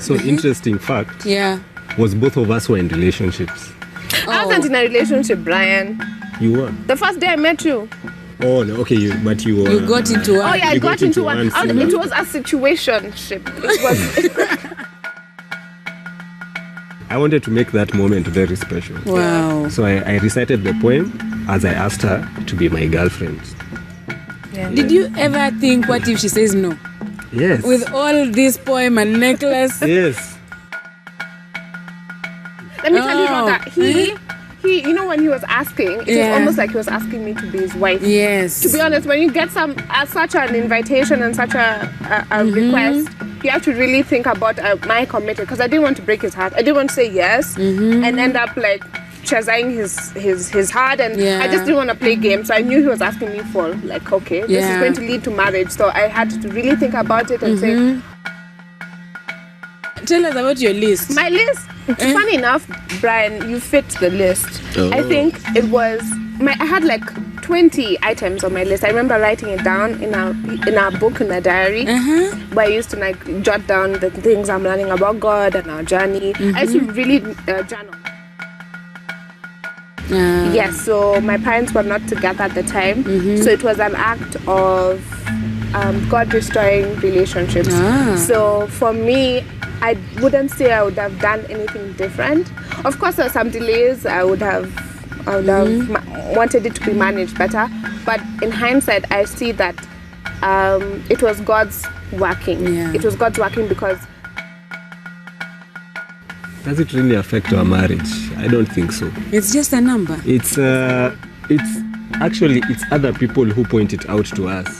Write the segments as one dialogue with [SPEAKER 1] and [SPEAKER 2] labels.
[SPEAKER 1] So interesting fact.
[SPEAKER 2] Yeah.
[SPEAKER 1] Was both of us were in relationships.
[SPEAKER 3] I wasn't in a relationship, Brian.
[SPEAKER 1] You were?
[SPEAKER 3] The first day I met you.
[SPEAKER 1] Oh, no, okay, but you were...
[SPEAKER 2] You got into one.
[SPEAKER 3] Oh, yeah, I got into one.
[SPEAKER 1] one.
[SPEAKER 3] It was a situationship. It was...
[SPEAKER 1] I wanted to make that moment very special.
[SPEAKER 2] Wow.
[SPEAKER 1] So I recited the poem as I asked her to be my girlfriend.
[SPEAKER 3] Yeah.
[SPEAKER 2] Did you ever think, what if she says no?
[SPEAKER 1] Yes.
[SPEAKER 2] With all this poem and necklace?
[SPEAKER 1] Yes.
[SPEAKER 3] Let me tell you about that. He, you know, when he was asking, it was almost like he was asking me to be his wife.
[SPEAKER 2] Yes.
[SPEAKER 3] To be honest, when you get such an invitation and such a request, you have to really think about, am I committed? Because I didn't want to break his heart. I didn't want to say yes and end up like treasuring his heart, and I just didn't want to play games. So I knew he was asking me for like, okay, this is going to lead to marriage. So I had to really think about it and say.
[SPEAKER 2] Tell us about your list.
[SPEAKER 3] My list. Funny enough, Brian, you fit the list. I think it was I had like 20 items on my list. I remember writing it down in our book, in a diary, where I used to like jot down the things I'm learning about God and our journey. I used to really journal. Yes, so my parents were not together at the time, so it was an act of God restoring relationships. So for me, I wouldn't say I would have done anything different. Of course, there were some delays. I would have wanted it to be managed better. But in hindsight, I see that it was God's working. It was God's working because...
[SPEAKER 1] Does it really affect our marriage? I don't think so.
[SPEAKER 2] It's just a number.
[SPEAKER 1] It's actually other people who point it out to us.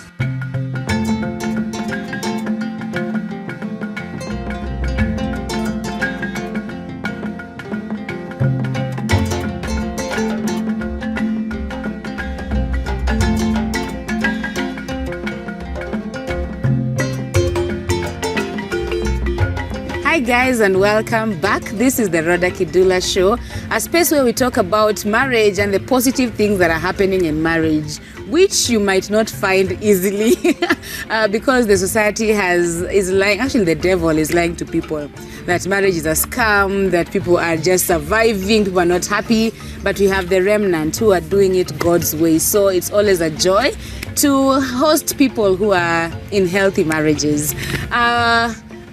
[SPEAKER 2] Hi guys, and welcome back. This is the Rodah Kidula Show, a space where we talk about marriage and the positive things that are happening in marriage, which you might not find easily because the society is lying. Actually, the devil is lying to people that marriage is a scam, that people are just surviving, people are not happy, but we have the remnant who are doing it God's way. So it's always a joy to host people who are in healthy marriages.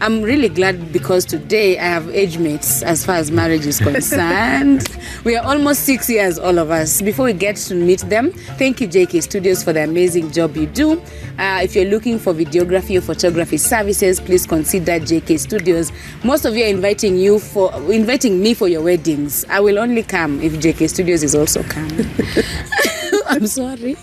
[SPEAKER 2] I'm really glad because today I have age mates as far as marriage is concerned. We are almost 6 years, all of us. Before we get to meet them, thank you JK Studios for the amazing job you do. If you're looking for videography or photography services, please consider JK Studios. Most of you are inviting me for your weddings. I will only come if JK Studios is also coming. I'm sorry.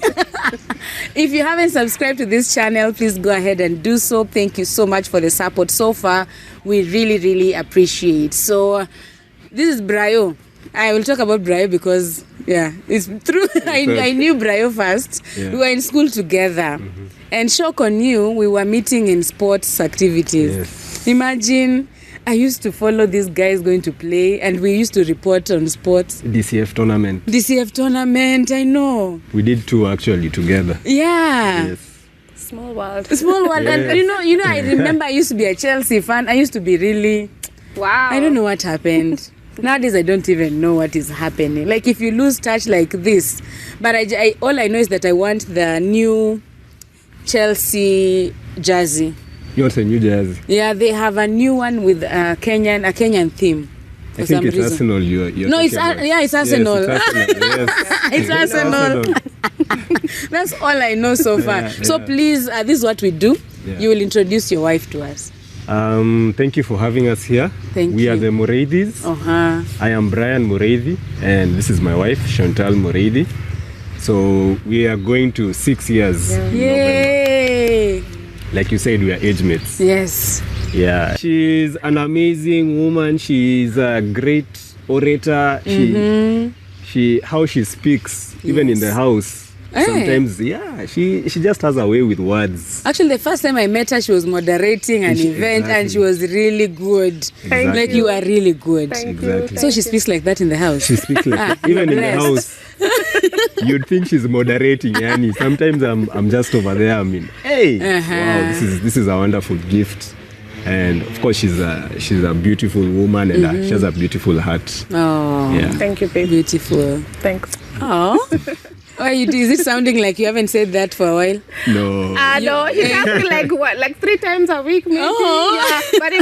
[SPEAKER 2] If you haven't subscribed to this channel, please go ahead and do so. Thank you so much for the support so far. We really, really appreciate. So this is Brayo. I will talk about Brayo because, it's true. I knew Brayo first. Yeah. We were in school together. And shock on you, we were meeting in sports activities. Yes. Imagine... I used to follow these guys going to play, and we used to report on sports. DCF tournament, I know.
[SPEAKER 1] We did 2 actually together.
[SPEAKER 2] Yeah.
[SPEAKER 1] Yes.
[SPEAKER 3] Small world.
[SPEAKER 1] Yes.
[SPEAKER 2] And you know, I remember I used to be a Chelsea fan. I used to be really...
[SPEAKER 3] Wow.
[SPEAKER 2] I don't know what happened. Nowadays, I don't even know what is happening. Like, if you lose touch like this. But all I know is that I want the new Chelsea jersey.
[SPEAKER 1] You want a new jersey?
[SPEAKER 2] Yeah, they have a new one with a Kenyan theme.
[SPEAKER 1] I think it's Arsenal.
[SPEAKER 2] No, it's Arsenal.
[SPEAKER 1] Yes,
[SPEAKER 2] it's Arsenal. That's all I know so far. So please, this is what we do. Yeah. You will introduce your wife to us.
[SPEAKER 1] Thank you for having us here. We are the Moreidis. I am Brian Moreidi, and this is my wife, Shantale Moreidi. So we are going to 6 years.
[SPEAKER 2] Yay!
[SPEAKER 1] Like you said, we are age mates.
[SPEAKER 2] Yes.
[SPEAKER 1] Yeah. She's an amazing woman. She's a great orator. How she speaks, even in the house. Sometimes, she just has a way with words.
[SPEAKER 2] Actually, the first time I met her, she was moderating an event, and she was really good.
[SPEAKER 1] Exactly.
[SPEAKER 2] Like, you are really good.
[SPEAKER 1] Exactly.
[SPEAKER 2] So she speaks like that in the house.
[SPEAKER 1] She speaks like that. Even in the house. You'd think she's moderating, Yani. Sometimes I'm just over there. I mean, hey, wow, this is a wonderful gift. And of course, she's a beautiful woman, and she has a beautiful heart.
[SPEAKER 2] Oh,
[SPEAKER 1] Yeah.
[SPEAKER 3] Thank you, babe.
[SPEAKER 2] beautiful.
[SPEAKER 3] Thanks.
[SPEAKER 2] Oh, is it sounding like you haven't said that for a while?
[SPEAKER 1] No.
[SPEAKER 3] No, he asks me like 3 times a week, maybe.
[SPEAKER 2] Oh.
[SPEAKER 3] Yeah, but he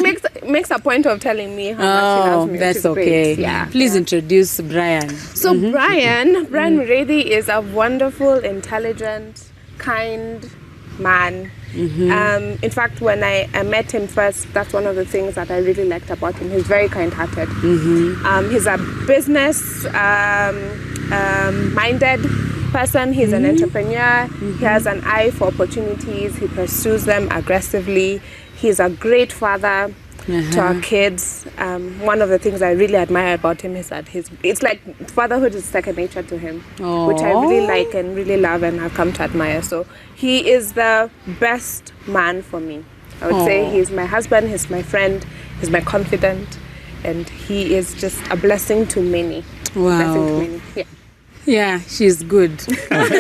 [SPEAKER 3] makes a point of telling me how much he loves me.
[SPEAKER 2] That's
[SPEAKER 3] which is
[SPEAKER 2] okay.
[SPEAKER 3] great. Yeah.
[SPEAKER 2] Please introduce Brian.
[SPEAKER 3] So Brian Muredi is a wonderful, intelligent, kind man. In fact, when I met him first, that's one of the things that I really liked about him. He's very kind-hearted. He's a business minded person. He's an entrepreneur. He has an eye for opportunities. He pursues them aggressively. He's a great father to our kids. One of the things I really admire about him is that it's like fatherhood is second nature to him, which I really like and really love and have come to admire. So he is the best man for me. I would say he's my husband, he's my friend, he's my confidant, and he is just a blessing to many.
[SPEAKER 2] Wow.
[SPEAKER 3] Blessing to many. Yeah.
[SPEAKER 2] Yeah, she's good. But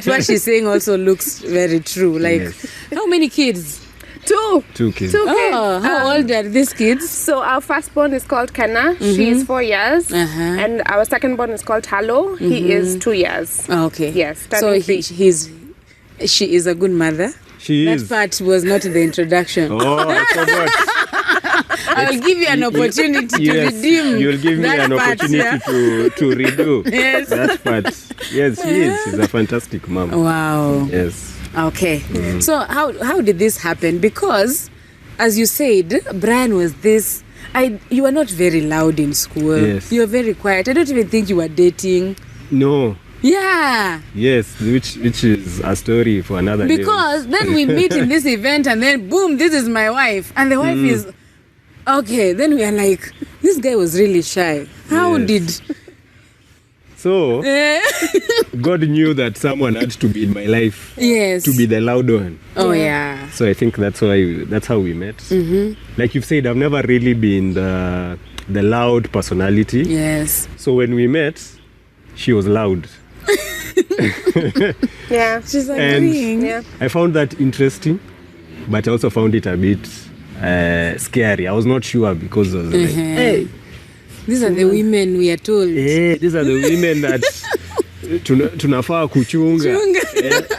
[SPEAKER 2] what she's saying also looks very true. Like, how many kids?
[SPEAKER 3] 2
[SPEAKER 1] kids.
[SPEAKER 3] 2 kids.
[SPEAKER 2] Oh, how old are these kids?
[SPEAKER 3] So our firstborn is called Kenna. She's 4 years. And our secondborn is called Halo. He is 2 years.
[SPEAKER 2] Okay.
[SPEAKER 3] Yes.
[SPEAKER 2] So she is a good mother.
[SPEAKER 1] She
[SPEAKER 2] That
[SPEAKER 1] is.
[SPEAKER 2] part was not in the introduction.
[SPEAKER 1] Oh, I forgot.
[SPEAKER 2] I'll give you an opportunity to redeem.
[SPEAKER 1] You'll give me
[SPEAKER 2] that
[SPEAKER 1] an
[SPEAKER 2] part,
[SPEAKER 1] opportunity to redo
[SPEAKER 2] Yes.
[SPEAKER 1] that part. Yes, she is. She's a fantastic mom.
[SPEAKER 2] Wow.
[SPEAKER 1] Yes.
[SPEAKER 2] Okay. So how did this happen? Because, as you said, Brian was this. You were not very loud in school.
[SPEAKER 1] Yes.
[SPEAKER 2] You were very quiet. I don't even think you were dating.
[SPEAKER 1] No.
[SPEAKER 2] Yeah.
[SPEAKER 1] Yes, which is a story for another day.
[SPEAKER 2] Because then we meet in this event and then boom, this is my wife. And the wife is okay. Then we are like, this guy was really shy. How
[SPEAKER 1] Yes.
[SPEAKER 2] did
[SPEAKER 1] So God knew that someone had to be in my life
[SPEAKER 2] Yes.
[SPEAKER 1] to be the loud one.
[SPEAKER 2] Oh yeah.
[SPEAKER 1] So I think that's how we met. Like you've said, I've never really been the loud personality.
[SPEAKER 2] Yes.
[SPEAKER 1] So when we met, she was loud.
[SPEAKER 3] Yeah.
[SPEAKER 2] She's like,
[SPEAKER 1] And
[SPEAKER 3] Yeah.
[SPEAKER 1] I found that interesting, but I also found it a bit scary. I was not sure because I was like, hey,
[SPEAKER 2] these are the women we are told.
[SPEAKER 1] these are the women that tunafaa kuchunga.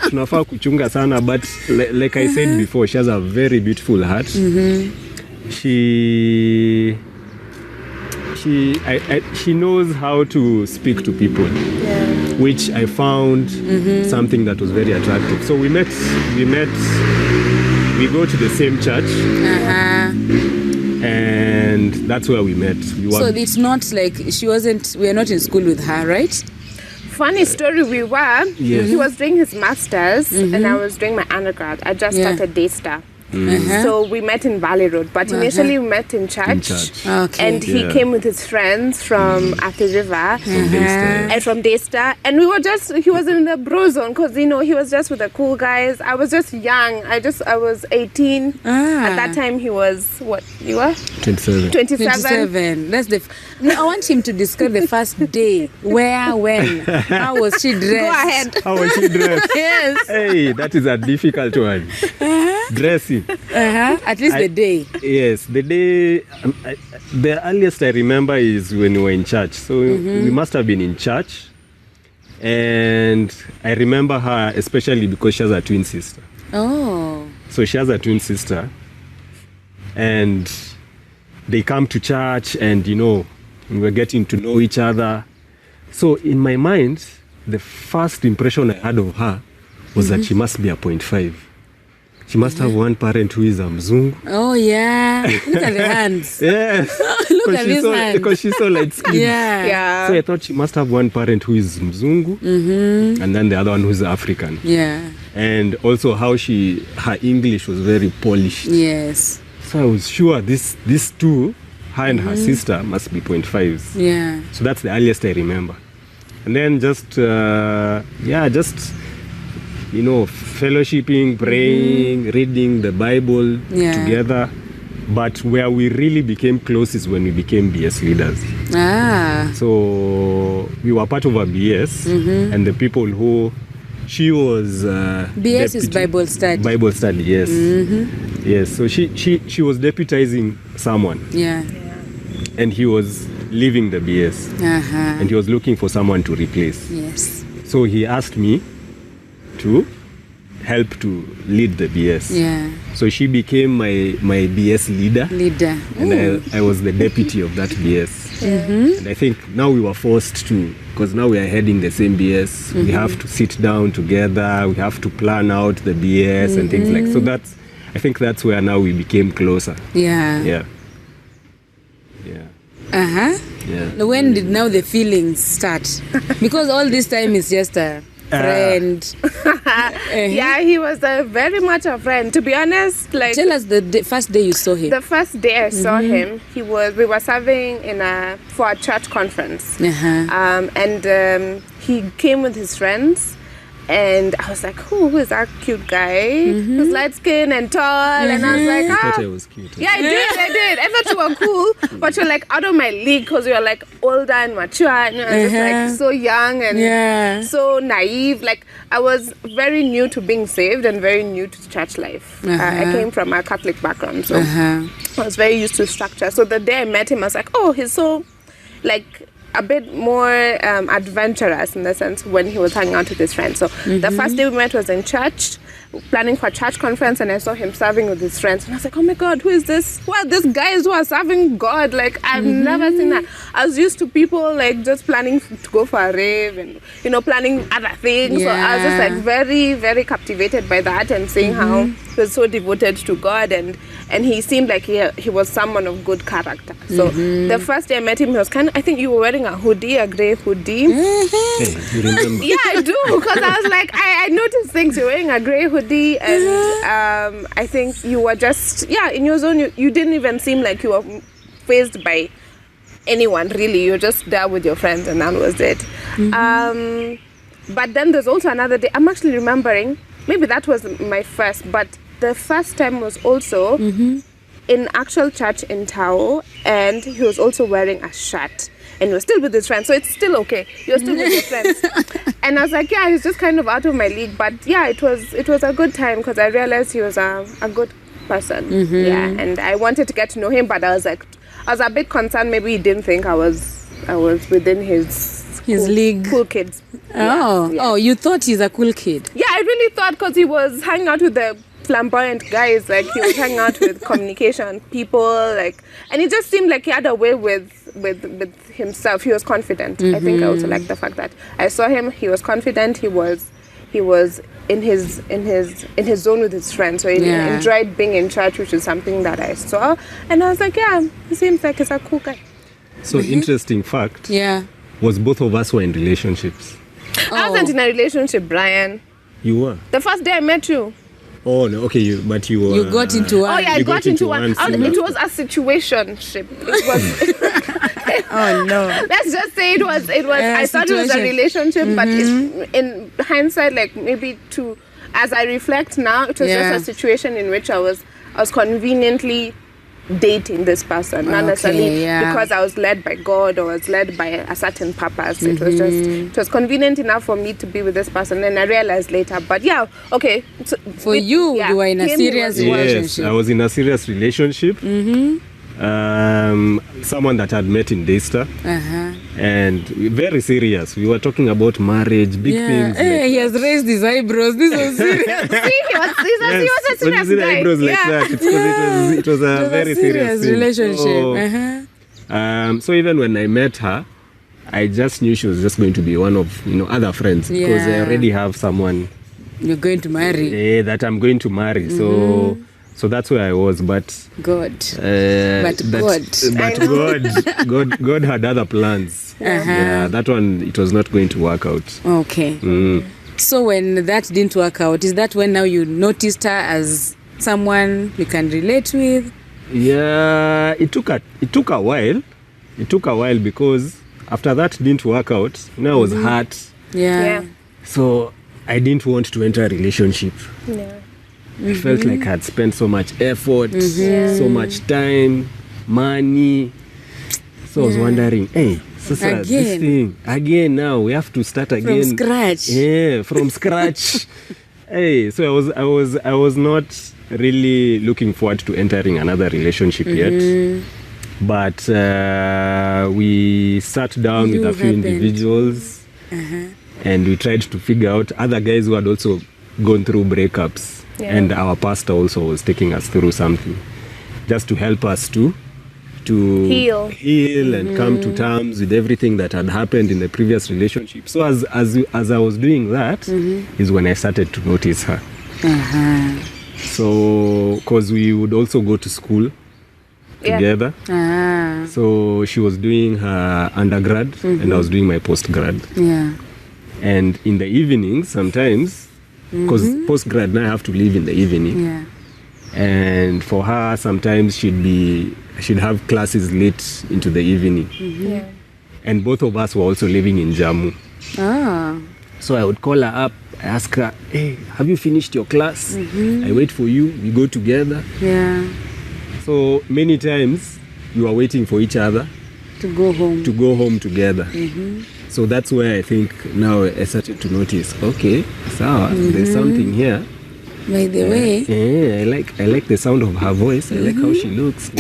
[SPEAKER 1] Tunafaa kuchunga sana, but like I said before, she has a very beautiful heart. She knows how to speak to people, which I found something that was very attractive. So we go to the same church, and that's where we met.
[SPEAKER 2] So it's not like we are not in school with her, right?
[SPEAKER 3] Funny story, we were.
[SPEAKER 1] Yes.
[SPEAKER 3] He was doing his master's and I was doing my undergrad. I just started Daystar. So we met in Valley Road, but initially we met in church.
[SPEAKER 2] Okay.
[SPEAKER 3] And he came with his friends from Athi River
[SPEAKER 1] Daystar.
[SPEAKER 3] and from Daystar. And he was in the bro zone because, he was just with the cool guys. I was just young. I was 18. At that time he was, what, you were?
[SPEAKER 1] 27.
[SPEAKER 3] 27.
[SPEAKER 2] That's I want him to describe the first day. Where, when, how was she dressed?
[SPEAKER 3] Go ahead.
[SPEAKER 1] How was she dressed?
[SPEAKER 2] Yes.
[SPEAKER 1] Hey, that is a difficult one. Dressing.
[SPEAKER 2] At least the day.
[SPEAKER 1] Yes, the day. The earliest I remember is when we were in church. So we must have been in church. And I remember her especially because she has a twin sister.
[SPEAKER 2] Oh.
[SPEAKER 1] So she has a twin sister. And they come to church and, we were getting to know each other. So in my mind, the first impression I had of her was that she must be a 0.5. She must have one parent who is a mzungu.
[SPEAKER 2] Oh, yeah. Look at the hands.
[SPEAKER 1] Yes.
[SPEAKER 2] Look at these hands.
[SPEAKER 1] Because she's so light skinned.
[SPEAKER 2] Yeah.
[SPEAKER 1] So I thought she must have one parent who is mzungu and then the other one who's African.
[SPEAKER 2] Yeah.
[SPEAKER 1] And also how her English was very polished.
[SPEAKER 2] Yes.
[SPEAKER 1] So I was sure these two, her and her sister, must be 0.5s.
[SPEAKER 2] Yeah.
[SPEAKER 1] So that's the earliest I remember. And then just fellowshipping, praying, reading the Bible together. But where we really became close is when we became BS leaders. So we were part of a BS, and the people who she was
[SPEAKER 2] BS is Bible study.
[SPEAKER 1] Bible study, yes. Yes, so she was deputizing someone.
[SPEAKER 2] Yeah.
[SPEAKER 1] And he was leaving the BS. And he was looking for someone to replace.
[SPEAKER 2] Yes.
[SPEAKER 1] So he asked me to help to lead the BS.
[SPEAKER 2] Yeah.
[SPEAKER 1] So she became my BS leader. And I was the deputy of that BS. And I think now we were forced to, because now we are heading the same BS. We have to sit down together. We have to plan out the BS and things like. So I think that's where now we became closer.
[SPEAKER 2] Yeah.
[SPEAKER 1] Yeah.
[SPEAKER 2] Yeah. When did now the feelings start? Because all this time is just a friend.
[SPEAKER 3] Yeah, he was very much a friend. To be honest, like,
[SPEAKER 2] tell us the first day you saw him.
[SPEAKER 3] The first day I saw him, we were serving for a church conference, and he came with his friends. And I was like, who is that cute guy? He's light skinned and tall. And I was like,
[SPEAKER 1] I thought I was cute.
[SPEAKER 3] Yeah, I did. I thought you were cool, but you're like out of my league because you're like older and mature. And you're just like so young and so naive. Like, I was very new to being saved and very new to church life. I came from a Catholic background, so I was very used to structure. So the day I met him, I was like, oh, he's so like a bit more adventurous in the sense when he was hanging out with his friends. So the first day we met was in church, planning for a church conference, and I saw him serving with his friends. And I was like, oh my God, who is this? What, these guys who are serving God? Like, I've never seen that. I was used to people like just planning to go for a rave and, you know, planning other things. So I was just like very, very captivated by that and seeing how he was so devoted to God, and he seemed like he was someone of good character. So the first day I met him, he was I think you were wearing a hoodie, a grey hoodie.
[SPEAKER 1] Hey, you remember?
[SPEAKER 3] Yeah, I do, because I was like, I noticed things. You're wearing a grey hoodie, and I think you were just, in your zone. You didn't even seem like you were faced by anyone, really. You're just there with your friends, and that was it. But then there's also another day. I'm actually remembering, maybe that was my first, but the first time was also in actual church in Tao, and he was also wearing a shirt. And he was still with his friends, so it's still okay. You're still with your friends. And I was like, he's just kind of out of my league. But it was a good time because I realized he was a good person. Yeah, and I wanted to get to know him, but I was a bit concerned. Maybe he didn't think I was within his
[SPEAKER 2] league.
[SPEAKER 3] Cool kids.
[SPEAKER 2] Oh, you thought he's a cool kid?
[SPEAKER 3] Yeah, I really thought, because he was hanging out with the flamboyant guys. Like, he was hanging out with communication people. Like, and it just seemed like he had a way with himself. He was confident. I think I also like the fact that I saw him. He was confident. He was in his zone with his friends. So he enjoyed being in church, which is something that I saw. And I was like, he seems like he's a cool guy.
[SPEAKER 1] So interesting fact. Was both of us were in relationships.
[SPEAKER 3] I wasn't in a relationship, Brian.
[SPEAKER 1] You were?
[SPEAKER 3] The first day I met you.
[SPEAKER 1] Oh no, okay, you were.
[SPEAKER 2] You got into one.
[SPEAKER 3] Oh yeah, I got into one. It was a situationship. It was.
[SPEAKER 2] Oh no.
[SPEAKER 3] Let's just say it was. I thought it was a relationship, but in hindsight, like maybe as I reflect now, it was just a situation in which I was conveniently dating this person, not necessarily because I was led by God or was led by a certain purpose. It was convenient enough for me to be with this person, and I realized later. But okay, so
[SPEAKER 2] you were in a serious relationship.
[SPEAKER 1] Yes, I was in a serious relationship. Someone that I'd met in Daystar, and very serious. We were talking about marriage, big things.
[SPEAKER 2] Hey, he has raised his eyebrows. This was serious.
[SPEAKER 3] See, he was a serious guy.
[SPEAKER 1] Eyebrows like that. It's because it was a very serious
[SPEAKER 2] relationship.
[SPEAKER 1] So even when I met her, I just knew she was just going to be one of other friends, because I already have someone
[SPEAKER 2] you're going to marry.
[SPEAKER 1] That I'm going to marry. So that's where I was, but God had other plans. Yeah, that one, it was not going to work out.
[SPEAKER 2] Okay. So when that didn't work out, is that when now you noticed her as someone you can relate with?
[SPEAKER 1] Yeah, it took a while. It took a while because after that didn't work out, I was hurt.
[SPEAKER 2] Yeah.
[SPEAKER 1] So I didn't want to enter a relationship.
[SPEAKER 3] Yeah.
[SPEAKER 1] I felt like I had spent so much effort, so much time, money. So I was wondering, Sasa, this thing again. Now we have to start again
[SPEAKER 2] from scratch.
[SPEAKER 1] Yeah, from scratch. Hey, so I was not really looking forward to entering another relationship yet. But we sat down with a few individuals and we tried to figure out other guys who had also gone through breakups. Yeah. And our pastor also was taking us through something just to help us to heal and come to terms with everything that had happened in the previous relationship. So as I was doing that is when I started to notice her. So because we would also go to school together. So she was doing her undergrad and I was doing my postgrad.
[SPEAKER 2] Yeah.
[SPEAKER 1] And in the evenings sometimes, because postgrad now I have to leave in the evening.
[SPEAKER 2] Yeah.
[SPEAKER 1] And for her sometimes she'd have classes late into the evening.
[SPEAKER 3] Yeah.
[SPEAKER 1] And both of us were also living in Jammu. So I would call her up, I ask her, hey, have you finished your class? I wait for you, we go together.
[SPEAKER 2] Yeah.
[SPEAKER 1] So many times you are waiting for each other
[SPEAKER 2] to go home
[SPEAKER 1] together. So that's where I think now I started to notice, okay, so there's something here.
[SPEAKER 2] By the way,
[SPEAKER 1] yeah, I like the sound of her voice. I like how she looks.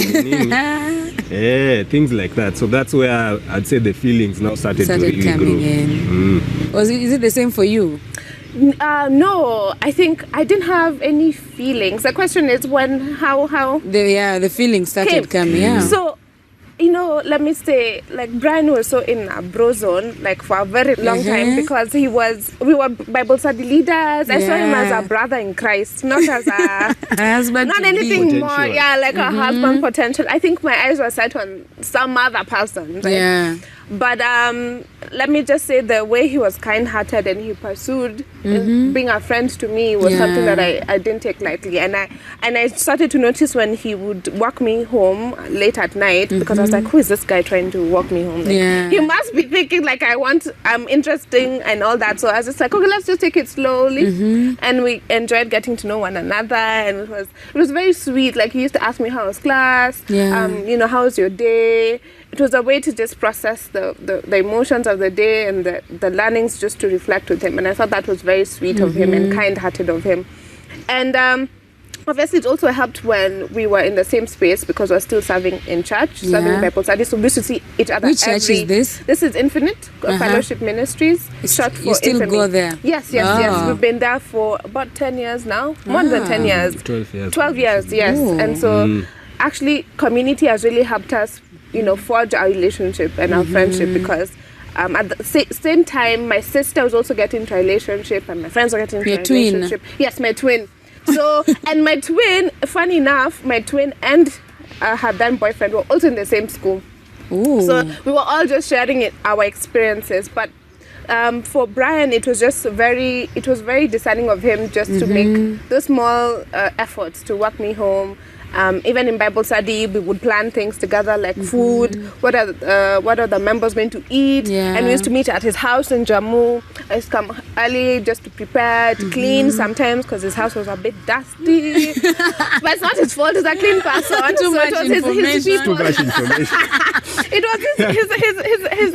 [SPEAKER 1] Yeah, things like that. So that's where I'd say the feelings now started to really
[SPEAKER 2] coming
[SPEAKER 1] grow.
[SPEAKER 2] in. Is it the same for you?
[SPEAKER 3] No, I think I didn't have any feelings. The question is how
[SPEAKER 2] the feelings started coming. Yeah.
[SPEAKER 3] So, let me say, like Brian was so in a bro zone, like for a very long time, because we were Bible study leaders. I saw him as a brother in Christ, not as a
[SPEAKER 2] husband,
[SPEAKER 3] not anything more. Yeah, like a husband potential. I think my eyes were set on some other person. Right? Yeah. But let me just say, the way he was kind-hearted and he pursued being a friend to me was something that I didn't take lightly. And I started to notice when he would walk me home late at night, because I was like, who is this guy trying to walk me home? Like, he must be thinking like I'm interesting and all that. So I was just like, okay, let's just take it slowly. And we enjoyed getting to know one another, and it was very sweet. Like, he used to ask me how was class, how was your day. It was a way to just process the emotions of the day and the learnings, just to reflect with him. And I thought that was very sweet of him and kind-hearted of him. And obviously it also helped when we were in the same space, because we were still serving in church, serving Bible study. So we used to see each other.
[SPEAKER 2] Which church is this?
[SPEAKER 3] This is Infinite Fellowship Ministries. It's short for
[SPEAKER 2] you still
[SPEAKER 3] Infinite.
[SPEAKER 2] Go there?
[SPEAKER 3] Yes. We've been there for about 10 years now. More than 10 years.
[SPEAKER 1] 12 years.
[SPEAKER 3] 12 years, yes. Ooh. And so actually community has really helped us forge our relationship and our friendship, because at the same time, my sister was also getting into a relationship and my friends were getting into a relationship. Yes, my twin. So, and my twin, funny enough, my twin and her then boyfriend were also in the same school. Ooh. So we were all just sharing our experiences. But for Brian, it was very discerning of him just to make those small efforts to walk me home. Even in Bible study, we would plan things together, like food. What are the members going to eat? And we used to meet at his house in Jammu. I used to come early just to prepare, to clean sometimes, because his house was a bit dusty. But it's not his fault. He's a clean person.
[SPEAKER 2] Too much information.
[SPEAKER 1] Too much information.
[SPEAKER 3] It was his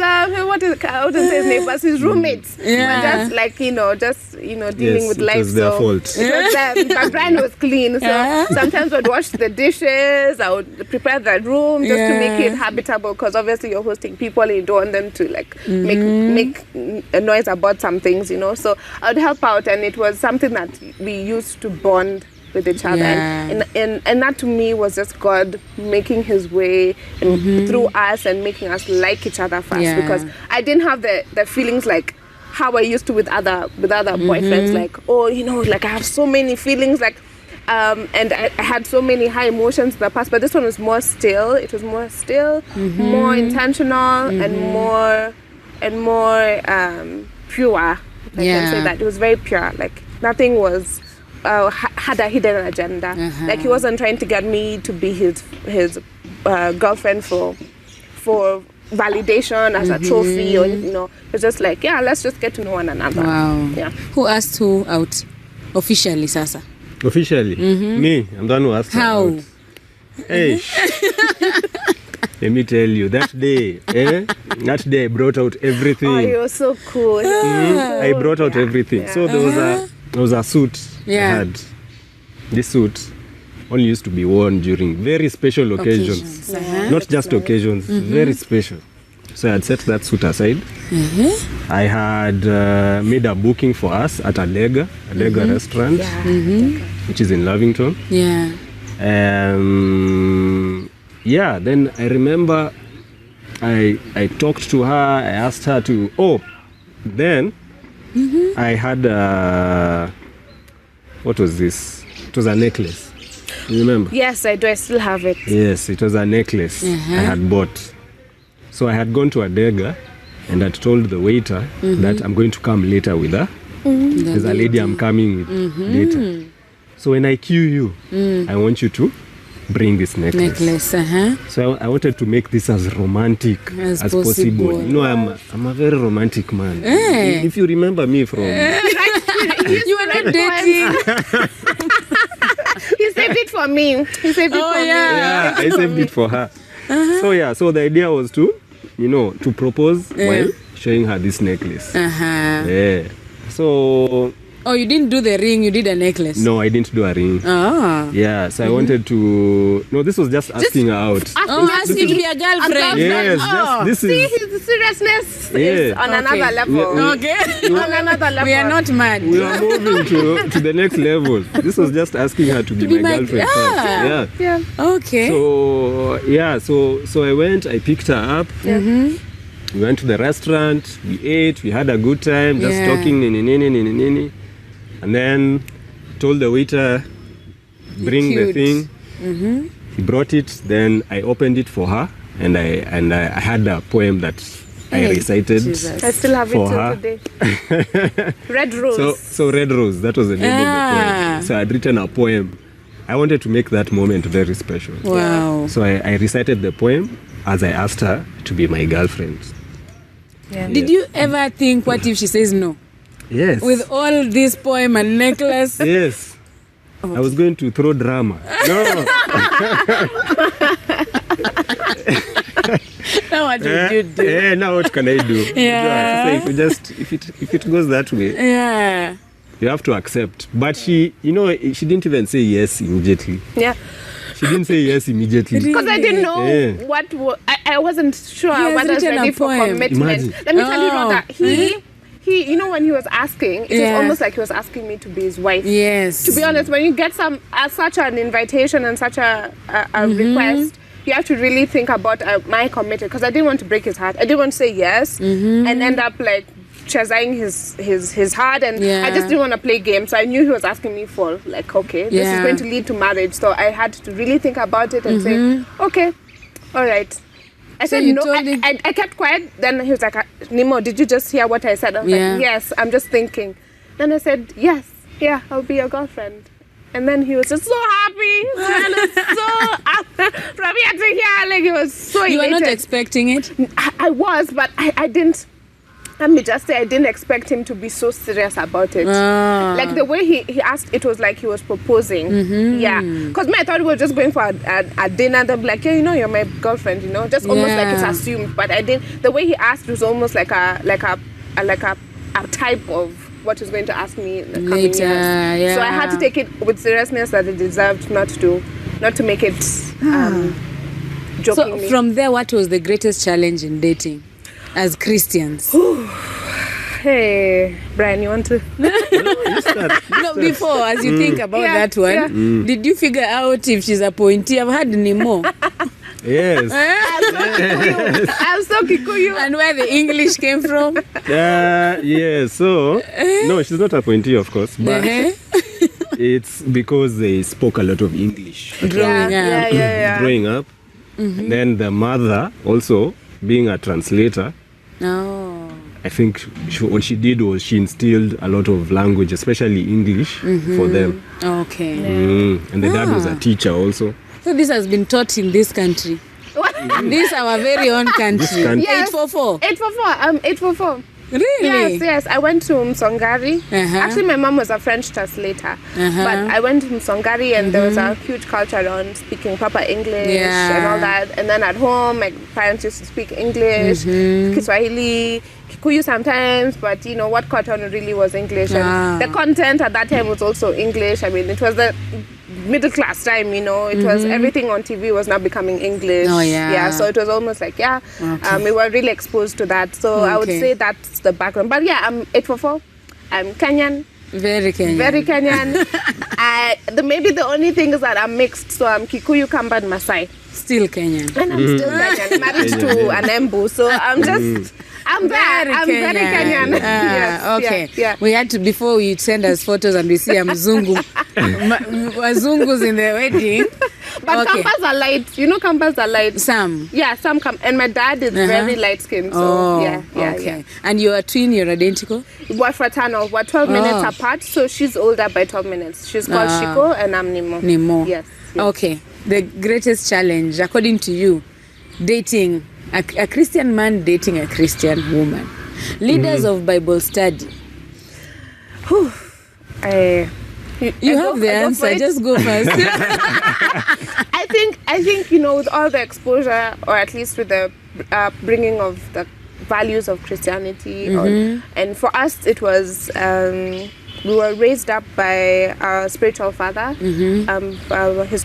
[SPEAKER 3] his neighbors, his roommates. Just like dealing with life.
[SPEAKER 1] It was their fault.
[SPEAKER 3] It was them. But Brian was clean, so sometimes I'd wash the dishes, I would prepare the room just to make it habitable, because obviously you're hosting people and you don't want them to make a noise about some things, So I would help out, and it was something that we used to bond with each other, and that to me was just God making his way through us and making us like each other first, because I didn't have the feelings like how I used to with other boyfriends, like I have so many feelings, like and I had so many high emotions in the past, but this one was more still. It was more still, more intentional, and more pure. I can say that it was very pure. Like nothing was had a hidden agenda. Like he wasn't trying to get me to be his girlfriend for validation as a trophy, or it's just like let's just get to know one another.
[SPEAKER 2] Wow. Yeah. Who asked who out officially, Sasa?
[SPEAKER 1] Officially? Me. I'm the one who asked her out. Hey. let me tell you, that day, that day I brought out everything.
[SPEAKER 3] Oh, you're so cool.
[SPEAKER 1] I brought out everything.
[SPEAKER 3] Yeah.
[SPEAKER 1] So there was a suit I had. This suit only used to be worn during very special occasions. Not just occasions, very special. So I had set that suit aside. I had made a booking for us at a Lega restaurant, which is in Lavington.
[SPEAKER 2] Yeah.
[SPEAKER 1] Then I remember I talked to her, I asked her to, then I had, what was this? It was a necklace. You remember?
[SPEAKER 3] Yes, I do. I still have it.
[SPEAKER 1] Yes, it was a necklace I had bought. So I had gone to a Dega and had told the waiter that I'm going to come later with her. There's a lady I'm coming with later. So when I cue you, I want you to bring this necklace. So I wanted to make this as romantic as possible. You know, I'm a very romantic man. If you remember me from...
[SPEAKER 3] You were not dating. He saved it for me. He saved it for me.
[SPEAKER 1] Yeah, I saved it for her. So the idea was to propose while showing her this necklace. Yeah. So...
[SPEAKER 2] Oh, you didn't do the ring, you did a necklace.
[SPEAKER 1] No, I didn't do a ring.
[SPEAKER 2] Oh.
[SPEAKER 1] Yeah, so I wanted to... No, this was just asking her out.
[SPEAKER 2] Asking to be a girlfriend.
[SPEAKER 1] Yes, this is...
[SPEAKER 3] His seriousness is on another level. On another level.
[SPEAKER 2] We are not mad.
[SPEAKER 1] We are moving to the next level. This was just asking her to be my girlfriend first.
[SPEAKER 3] Yeah.
[SPEAKER 2] Okay.
[SPEAKER 1] So I went, I picked her up. We went to the restaurant, we ate, we had a good time, just talking, and then told the waiter, bring the thing. He brought it, then I opened it for her, and I had a poem that I recited
[SPEAKER 3] I still have
[SPEAKER 1] for
[SPEAKER 3] it
[SPEAKER 1] her.
[SPEAKER 3] till today. Red Rose.
[SPEAKER 1] So Red Rose, that was the name of the poem. So I had written a poem. I wanted to make that moment very special.
[SPEAKER 2] Wow.
[SPEAKER 1] So I recited the poem as I asked her to be my girlfriend.
[SPEAKER 3] Yeah.
[SPEAKER 2] Did you ever think, what if she says no?
[SPEAKER 1] Yes.
[SPEAKER 2] With all this poem and necklace?
[SPEAKER 1] Yes. I was going to throw drama. No.
[SPEAKER 2] Now what did you do?
[SPEAKER 1] Now what can I do?
[SPEAKER 2] Yeah.
[SPEAKER 1] So if it goes that way,
[SPEAKER 2] Yeah.
[SPEAKER 1] you have to accept. But she didn't even say yes immediately.
[SPEAKER 3] Yeah.
[SPEAKER 1] She didn't say yes immediately.
[SPEAKER 3] Because I didn't know I wasn't sure what I was ready for commitment.
[SPEAKER 1] Imagine.
[SPEAKER 3] Let me tell you, Rodah, he, when he was asking, it was almost like he was asking me to be his wife.
[SPEAKER 2] Yes.
[SPEAKER 3] To be honest, when you get such an invitation and such a request, you have to really think about my commitment, because I didn't want to break his heart. I didn't want to say yes and end up like chasing his heart, and I just didn't want to play games. So I knew he was asking me for like, okay, this is going to lead to marriage. So I had to really think about it and say, okay, all right. I said no. I kept quiet. Then he was like, Nemo, did you just hear what I said? I was like, yes, I'm just thinking. Then I said, yes, I'll be your girlfriend. And then he was just so happy. And from here to here, like he was so elated.
[SPEAKER 2] You were not expecting it?
[SPEAKER 3] I was, but I didn't. Let me just say, I didn't expect him to be so serious about it. Like the way he asked, it was like he was proposing. Yeah. Because I thought we were just going for a dinner. They'd be like, you're my girlfriend, just almost like it's assumed. But I didn't. The way he asked was almost like a type of what he's going to ask me in the coming years. So I had to take it with seriousness that it deserved, not to make it jokingly.
[SPEAKER 2] So from there, what was the greatest challenge in dating as Christians?
[SPEAKER 3] Hey, Brian, you want to?
[SPEAKER 2] No, before, as you think about that one, did you figure out if she's a pointy? I've had Nemo.
[SPEAKER 1] Yes.
[SPEAKER 3] I'm so Kikuyu.
[SPEAKER 2] And where the English came from?
[SPEAKER 1] So, no, she's not a pointy, of course, but it's because they spoke a lot of English. Growing up. And then the mother also, being a translator, I think what she did was she instilled a lot of language, especially English, for them.
[SPEAKER 2] Okay.
[SPEAKER 1] And the dad was a teacher also.
[SPEAKER 2] So this has been taught in this country. This our very own country.
[SPEAKER 3] Yes.
[SPEAKER 2] 844.
[SPEAKER 3] 844.
[SPEAKER 2] Really?
[SPEAKER 3] Yes. I went to Msongari.
[SPEAKER 2] Uh-huh.
[SPEAKER 3] Actually, my mom was a French translator. But I went to Msongari and there was a huge culture around speaking proper English and all that. And then at home, my parents used to speak English, Kiswahili, Kikuyu sometimes, but you know, what caught on really was English. And the content at that time was also English. I mean, it was the middle class time, you know. It was everything on TV was now becoming English.
[SPEAKER 2] Oh, yeah.
[SPEAKER 3] So it was almost like, we were really exposed to that. So I would say that's the background. But yeah, I'm 844. I'm Kenyan.
[SPEAKER 2] Very Kenyan.
[SPEAKER 3] Very Kenyan. Maybe the only thing is that I'm mixed. So I'm Kikuyu, Kamba, and Masai.
[SPEAKER 2] Still Kenyan.
[SPEAKER 3] And I'm still Kenyan. Married to an Embu. So I'm just... I'm very Kenyan. Yes,
[SPEAKER 2] Okay.
[SPEAKER 3] Yeah.
[SPEAKER 2] We had to, before you send us photos and we see a Mzungu, Wazungus in the wedding.
[SPEAKER 3] But Kampas are light. You know Kampas are light.
[SPEAKER 2] Some.
[SPEAKER 3] Yeah, some and my dad is very light skinned. So yeah.
[SPEAKER 2] And you're a twin, you're identical?
[SPEAKER 3] We're fraternal. We're 12 minutes apart. So she's older by 12 minutes. She's called Shiko and I'm Nemo.
[SPEAKER 2] Nemo.
[SPEAKER 3] Yes.
[SPEAKER 2] Okay. The greatest challenge, according to you, dating a Christian man dating a Christian woman. Leaders of Bible study.
[SPEAKER 3] You
[SPEAKER 2] have the answer. Just go first.
[SPEAKER 3] I think you know, with all the exposure, or at least with the bringing of the values of Christianity, and for us it was we were raised up by our spiritual father. He's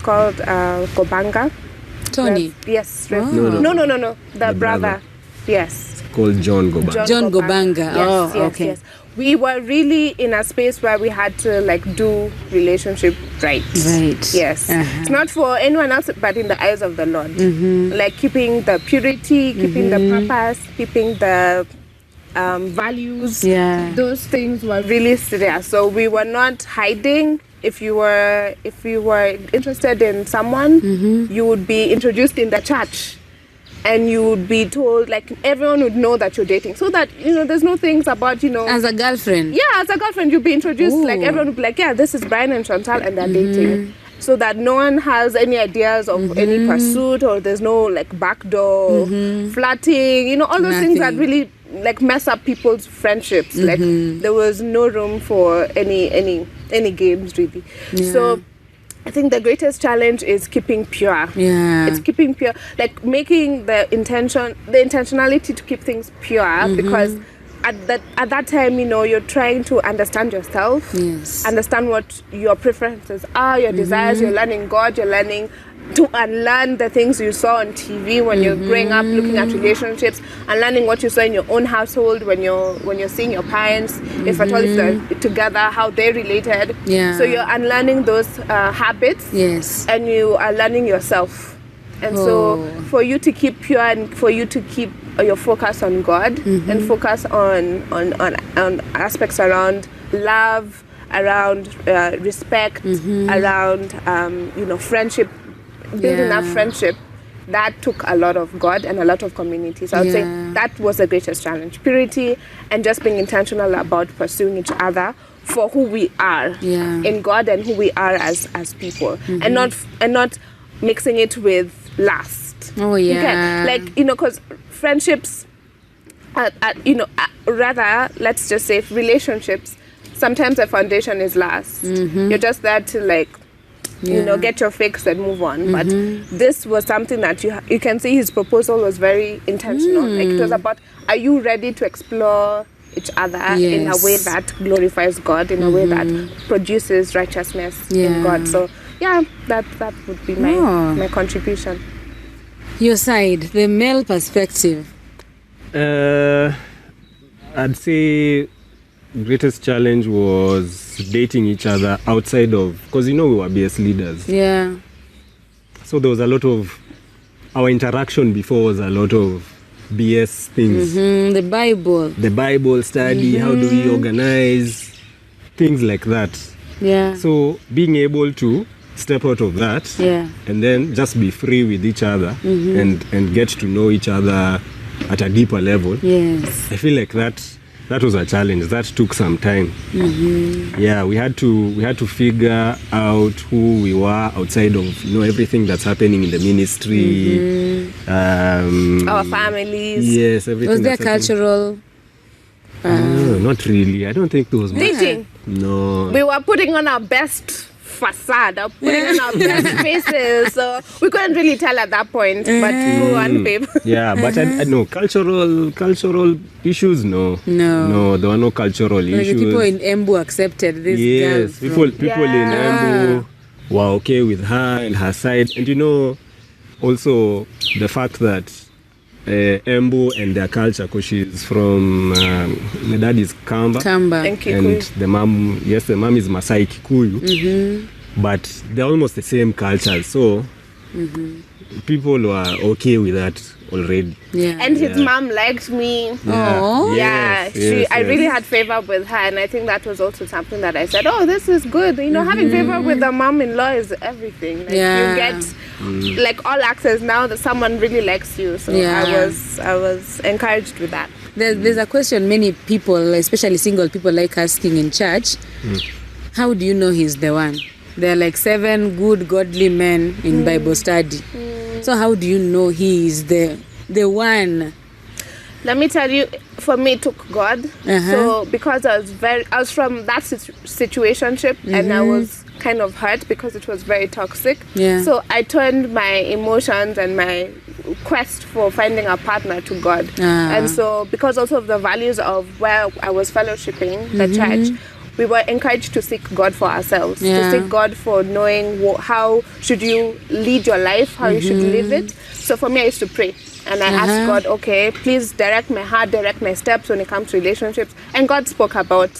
[SPEAKER 3] called Gobanga.
[SPEAKER 2] Tony.
[SPEAKER 3] Yes.
[SPEAKER 2] Oh.
[SPEAKER 3] No. The brother. Yes.
[SPEAKER 1] It's called John Gobanga.
[SPEAKER 2] John Gobanga.
[SPEAKER 3] Yes,
[SPEAKER 2] Okay.
[SPEAKER 3] Yes. We were really in a space where we had to do relationship right.
[SPEAKER 2] Right.
[SPEAKER 3] Yes. It's not for anyone else, but in the eyes of the Lord. Like keeping the purity, keeping the purpose, keeping the values.
[SPEAKER 2] Yeah.
[SPEAKER 3] Those things were really serious. So we were not hiding. If you were interested in someone, you would be introduced in the church. And you would be told, everyone would know that you're dating. So that, there's no things about,
[SPEAKER 2] As a girlfriend?
[SPEAKER 3] Yeah, as a girlfriend, you'd be introduced. Ooh. Everyone would be like, yeah, this is Brian and Shantale and they're dating. So that no one has any ideas of any pursuit, or there's no, backdoor, flirting, all those things that really, mess up people's friendships. There was no room for any games, really.
[SPEAKER 2] Yeah.
[SPEAKER 3] So I think the greatest challenge is keeping pure.
[SPEAKER 2] Yeah.
[SPEAKER 3] It's keeping pure, making the intentionality to keep things pure, because at that time, you're trying to understand yourself, understand what your preferences are, your desires, you're learning God, you're learning to unlearn the things you saw on TV when you're growing up, looking at relationships, and learning what you saw in your own household when you're seeing your parents, if at all if they're together, how they related.
[SPEAKER 2] Yeah.
[SPEAKER 3] So you're unlearning those habits.
[SPEAKER 2] Yes.
[SPEAKER 3] And you are learning yourself. And so for you to keep pure and for you to keep your focus on God and focus on aspects around love, around respect, around friendship, building up friendship, that took a lot of God and a lot of community. So I would say that was the greatest challenge. Purity and just being intentional about pursuing each other for who we are in God and who we are as people, and not mixing it with lust.
[SPEAKER 2] Oh yeah.
[SPEAKER 3] Okay? Because friendships, rather, let's just say relationships, sometimes the foundation is lust. You're just there to get your fix and move on. But this was something that you can see his proposal was very intentional. It was about, are you ready to explore each other in a way that glorifies God, in a way that produces righteousness in God. So that would be my contribution.
[SPEAKER 2] Your side, the male perspective.
[SPEAKER 1] I'd say greatest challenge was dating each other outside of, because we were BS leaders.
[SPEAKER 2] Yeah.
[SPEAKER 1] So there was a lot of, our interaction before was a lot of BS things.
[SPEAKER 2] The Bible
[SPEAKER 1] study, how do we organize, things like that.
[SPEAKER 2] Yeah.
[SPEAKER 1] So being able to step out of that and then just be free with each other and get to know each other at a deeper level.
[SPEAKER 2] Yes.
[SPEAKER 1] I feel like that was a challenge. That took some time. Yeah, we had to figure out who we were outside of everything that's happening in the ministry.
[SPEAKER 3] Our families.
[SPEAKER 1] Yes, everything.
[SPEAKER 2] Was there cultural
[SPEAKER 1] No, not really. I don't think there was much.
[SPEAKER 3] Dating.
[SPEAKER 1] No.
[SPEAKER 3] We were putting on our best facade, putting on our best faces, so we couldn't really tell at that point. But go on, babe.
[SPEAKER 1] Yeah, but I know cultural issues. No, there were no cultural
[SPEAKER 2] Like
[SPEAKER 1] issues.
[SPEAKER 2] people in Embu accepted this girl.
[SPEAKER 1] Yes, people in Embu were okay with her and her side, and you know, also the fact that Embu and their culture, because she's from my dad is Kamba.
[SPEAKER 3] Thank you.
[SPEAKER 1] And the mom is Masai Kikuyu, but they're almost the same culture, so people were okay with that already.
[SPEAKER 2] Yeah.
[SPEAKER 3] And his mom liked me.
[SPEAKER 2] Oh.
[SPEAKER 3] I really had favor with her, and I think that was also something that I said, oh, this is good. You know, having favor with the mom-in-law is everything. Like, you get like all access now that someone really likes you. So I was encouraged with that.
[SPEAKER 2] There's a question many people, especially single people, like asking in church. How do you know he's the one? There are like 7 good godly men in Bible study. So how do you know he is the one?
[SPEAKER 3] Let me tell you, for me, it took God. So because I was from that situationship, and I was kind of hurt because it was very toxic. So I turned my emotions and my quest for finding a partner to God. And so because also of the values of where I was fellowshipping, the church, we were encouraged to seek God for ourselves, to seek God for knowing how should you lead your life, how you should live it. So for me, I used to pray. And I asked God, okay, please direct my heart, direct my steps when it comes to relationships. And God spoke about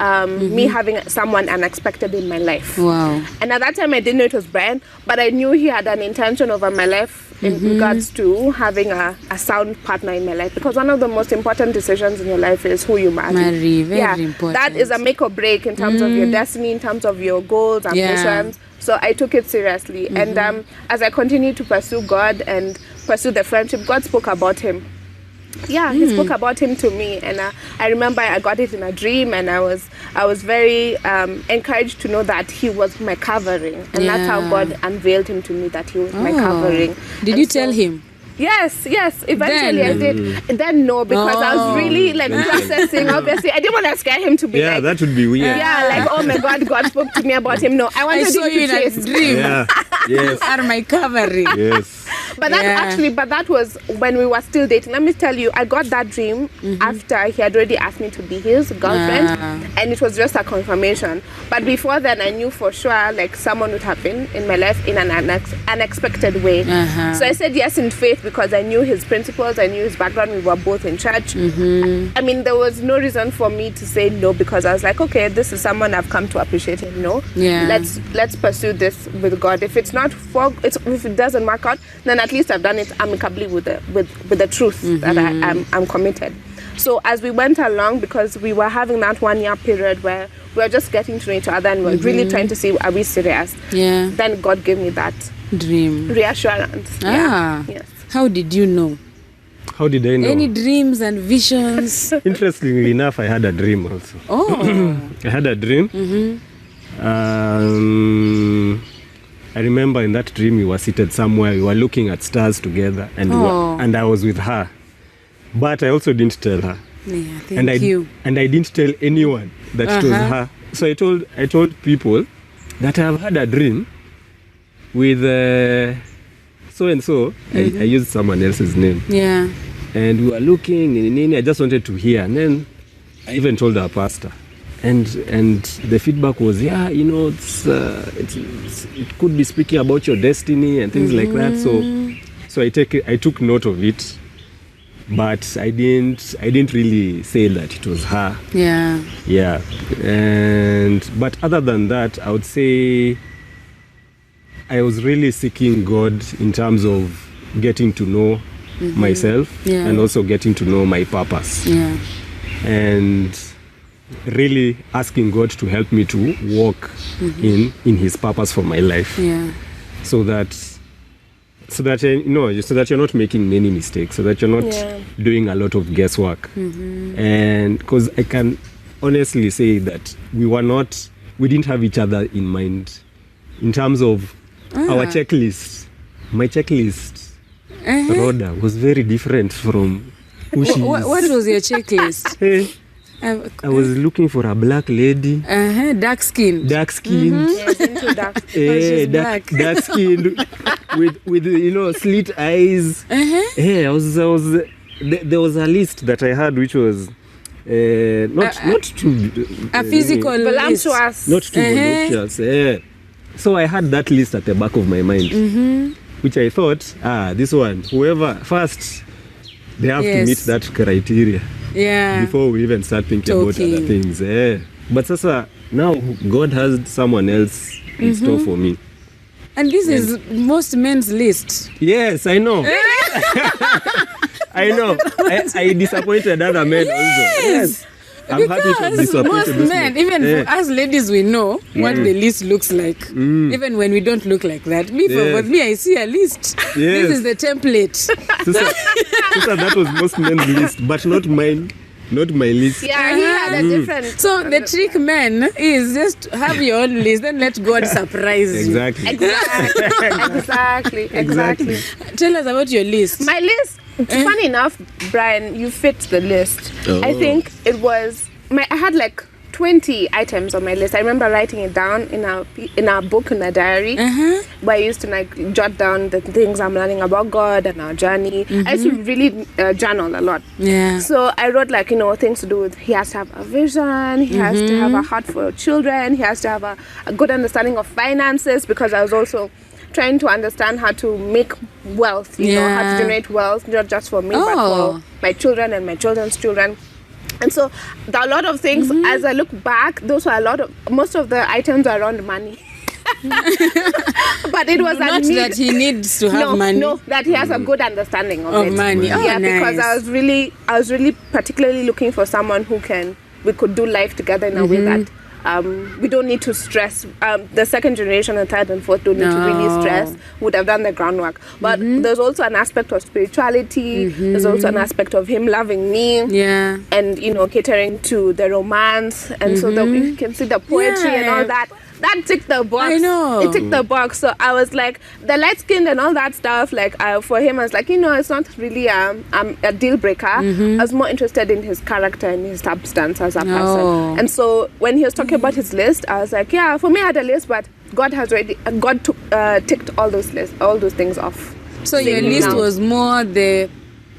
[SPEAKER 3] me having someone unexpected in my life.
[SPEAKER 2] Wow.
[SPEAKER 3] And at that time, I didn't know it was Brian, but I knew he had an intention over my life in regards to having a sound partner in my life. Because one of the most important decisions in your life is who you marry.
[SPEAKER 2] Very important.
[SPEAKER 3] That is a make or break in terms of your destiny, in terms of your goals, ambitions. So I took it seriously. And as I continued to pursue God and pursue the friendship, God spoke about him. He spoke about him to me, and I remember I got it in a dream, and I was very encouraged to know that he was my covering, and that's how God unveiled him to me, that he was my covering.
[SPEAKER 2] Did you tell him?
[SPEAKER 3] Yes, eventually I did. Then no, because I was really like processing. Obviously, I didn't want to scare him to be like,
[SPEAKER 1] that would be weird.
[SPEAKER 3] like, oh my God, God spoke to me about him. No, I wanted
[SPEAKER 2] I saw
[SPEAKER 3] him
[SPEAKER 2] you
[SPEAKER 3] to
[SPEAKER 2] in a
[SPEAKER 3] taste.
[SPEAKER 2] dream.
[SPEAKER 1] Yes.
[SPEAKER 2] You are my covering.
[SPEAKER 1] Yes.
[SPEAKER 3] But that was when we were still dating. Let me tell you, I got that dream after he had already asked me to be his girlfriend, and it was just a confirmation. But before then, I knew for sure like someone would happen in my life in an unexpected way. So I said yes in faith because I knew his principles, I knew his background. We were both in church. I mean, there was no reason for me to say no, because I was like, okay, this is someone I've come to appreciate and know. Let's pursue this with God. If it's not if it doesn't work out, then at least I've done it amicably with the truth that I'm committed. So as we went along, because we were having that 1 year period where we were just getting to know each other and we were really trying to see, are we serious? Then God gave me that
[SPEAKER 2] dream
[SPEAKER 3] reassurance. Yes.
[SPEAKER 2] How did you know?
[SPEAKER 1] How did I know?
[SPEAKER 2] Any dreams and visions?
[SPEAKER 1] Interestingly enough, I had a dream also. I had a dream. I remember in that dream we were seated somewhere, we were looking at stars together, and and I was with her. But I also didn't tell her.
[SPEAKER 2] Thank you.
[SPEAKER 1] And I didn't tell anyone that it was her. So I told people that I have had a dream with so and so. I used someone else's name. And we were looking, I just wanted to hear. And then I even told our pastor. And the feedback was, it could be speaking about your destiny and things like that. So I took note of it, but I didn't really say that it was her. But other than that, I would say I was really seeking God in terms of getting to know myself and also getting to know my purpose. And really asking God to help me to walk in his purpose for my life. So that you're not making many mistakes, so that you're not doing a lot of guesswork. And because I can honestly say that we didn't have each other in mind in terms of our checklist. My checklist, Rodah, was very different from who she is.
[SPEAKER 2] What was your checklist?
[SPEAKER 1] I was looking for a black lady.
[SPEAKER 2] Dark skinned.
[SPEAKER 1] Dark skinned.
[SPEAKER 3] Yes, into dark.
[SPEAKER 2] she's black.
[SPEAKER 1] Dark skinned with slit eyes. Yeah, there was a list that I had which was not too
[SPEAKER 2] A physical list.
[SPEAKER 3] Voluptuous.
[SPEAKER 1] not too voluptuous. Yeah. So I had that list at the back of my mind, which I thought, this one, whoever first, they have to meet that criteria before we even start thinking about other things. Yeah. But sasa, now God has someone else in store for me.
[SPEAKER 2] And this is most men's list.
[SPEAKER 1] Yes, I know. I know. I disappointed other men also. Yes. I'm happy to
[SPEAKER 2] Because
[SPEAKER 1] disappoint
[SPEAKER 2] most
[SPEAKER 1] this
[SPEAKER 2] men,
[SPEAKER 1] man.
[SPEAKER 2] even for us ladies, we know what the list looks like. Even when we don't look like that. With me, I see a list.
[SPEAKER 1] Yes.
[SPEAKER 2] This is the template.
[SPEAKER 1] Sister, that was most men's list, but not mine. Not my list.
[SPEAKER 3] Yeah, he had a different.
[SPEAKER 2] So the trick, man, is just have your own list, then let God surprise you.
[SPEAKER 1] Exactly.
[SPEAKER 3] Exactly.
[SPEAKER 2] Tell us about your list.
[SPEAKER 3] My list. Funny enough, Brian, you fit the list. I think it was I had like 20 items on my list. I remember writing it down in our book, in a diary, where I used to like jot down the things I'm learning about God and our journey. I used to really journal a lot.
[SPEAKER 2] Yeah.
[SPEAKER 3] So I wrote like, things to do with he has to have a vision, he has to have a heart for children, he has to have a good understanding of finances, because I was also trying to understand how to make wealth, how to generate wealth, not just for me, but for my children and my children's children. And so there are a lot of things, as I look back, most of the items are around money. But it was
[SPEAKER 2] not that he needs to have money.
[SPEAKER 3] No, that he has a good understanding of it.
[SPEAKER 2] Money. Oh,
[SPEAKER 3] yeah,
[SPEAKER 2] nice.
[SPEAKER 3] Because I was really particularly looking for someone we could do life together in a way that we don't need to stress. The second generation and third and fourth don't need to really stress. Would have done the groundwork. But there's also an aspect of spirituality. There's also an aspect of him loving me. Yeah. And catering to the romance, and so that we can see the poetry and all that. That ticked the box.
[SPEAKER 2] I know.
[SPEAKER 3] It ticked the box. So I was like, the light skin and all that stuff, like for him, I was like, it's not really a deal breaker. I was more interested in his character and his substance as a person. And so when he was talking about his list, I was like, yeah, for me I had a list, but God ticked all those things off.
[SPEAKER 2] So your list was more the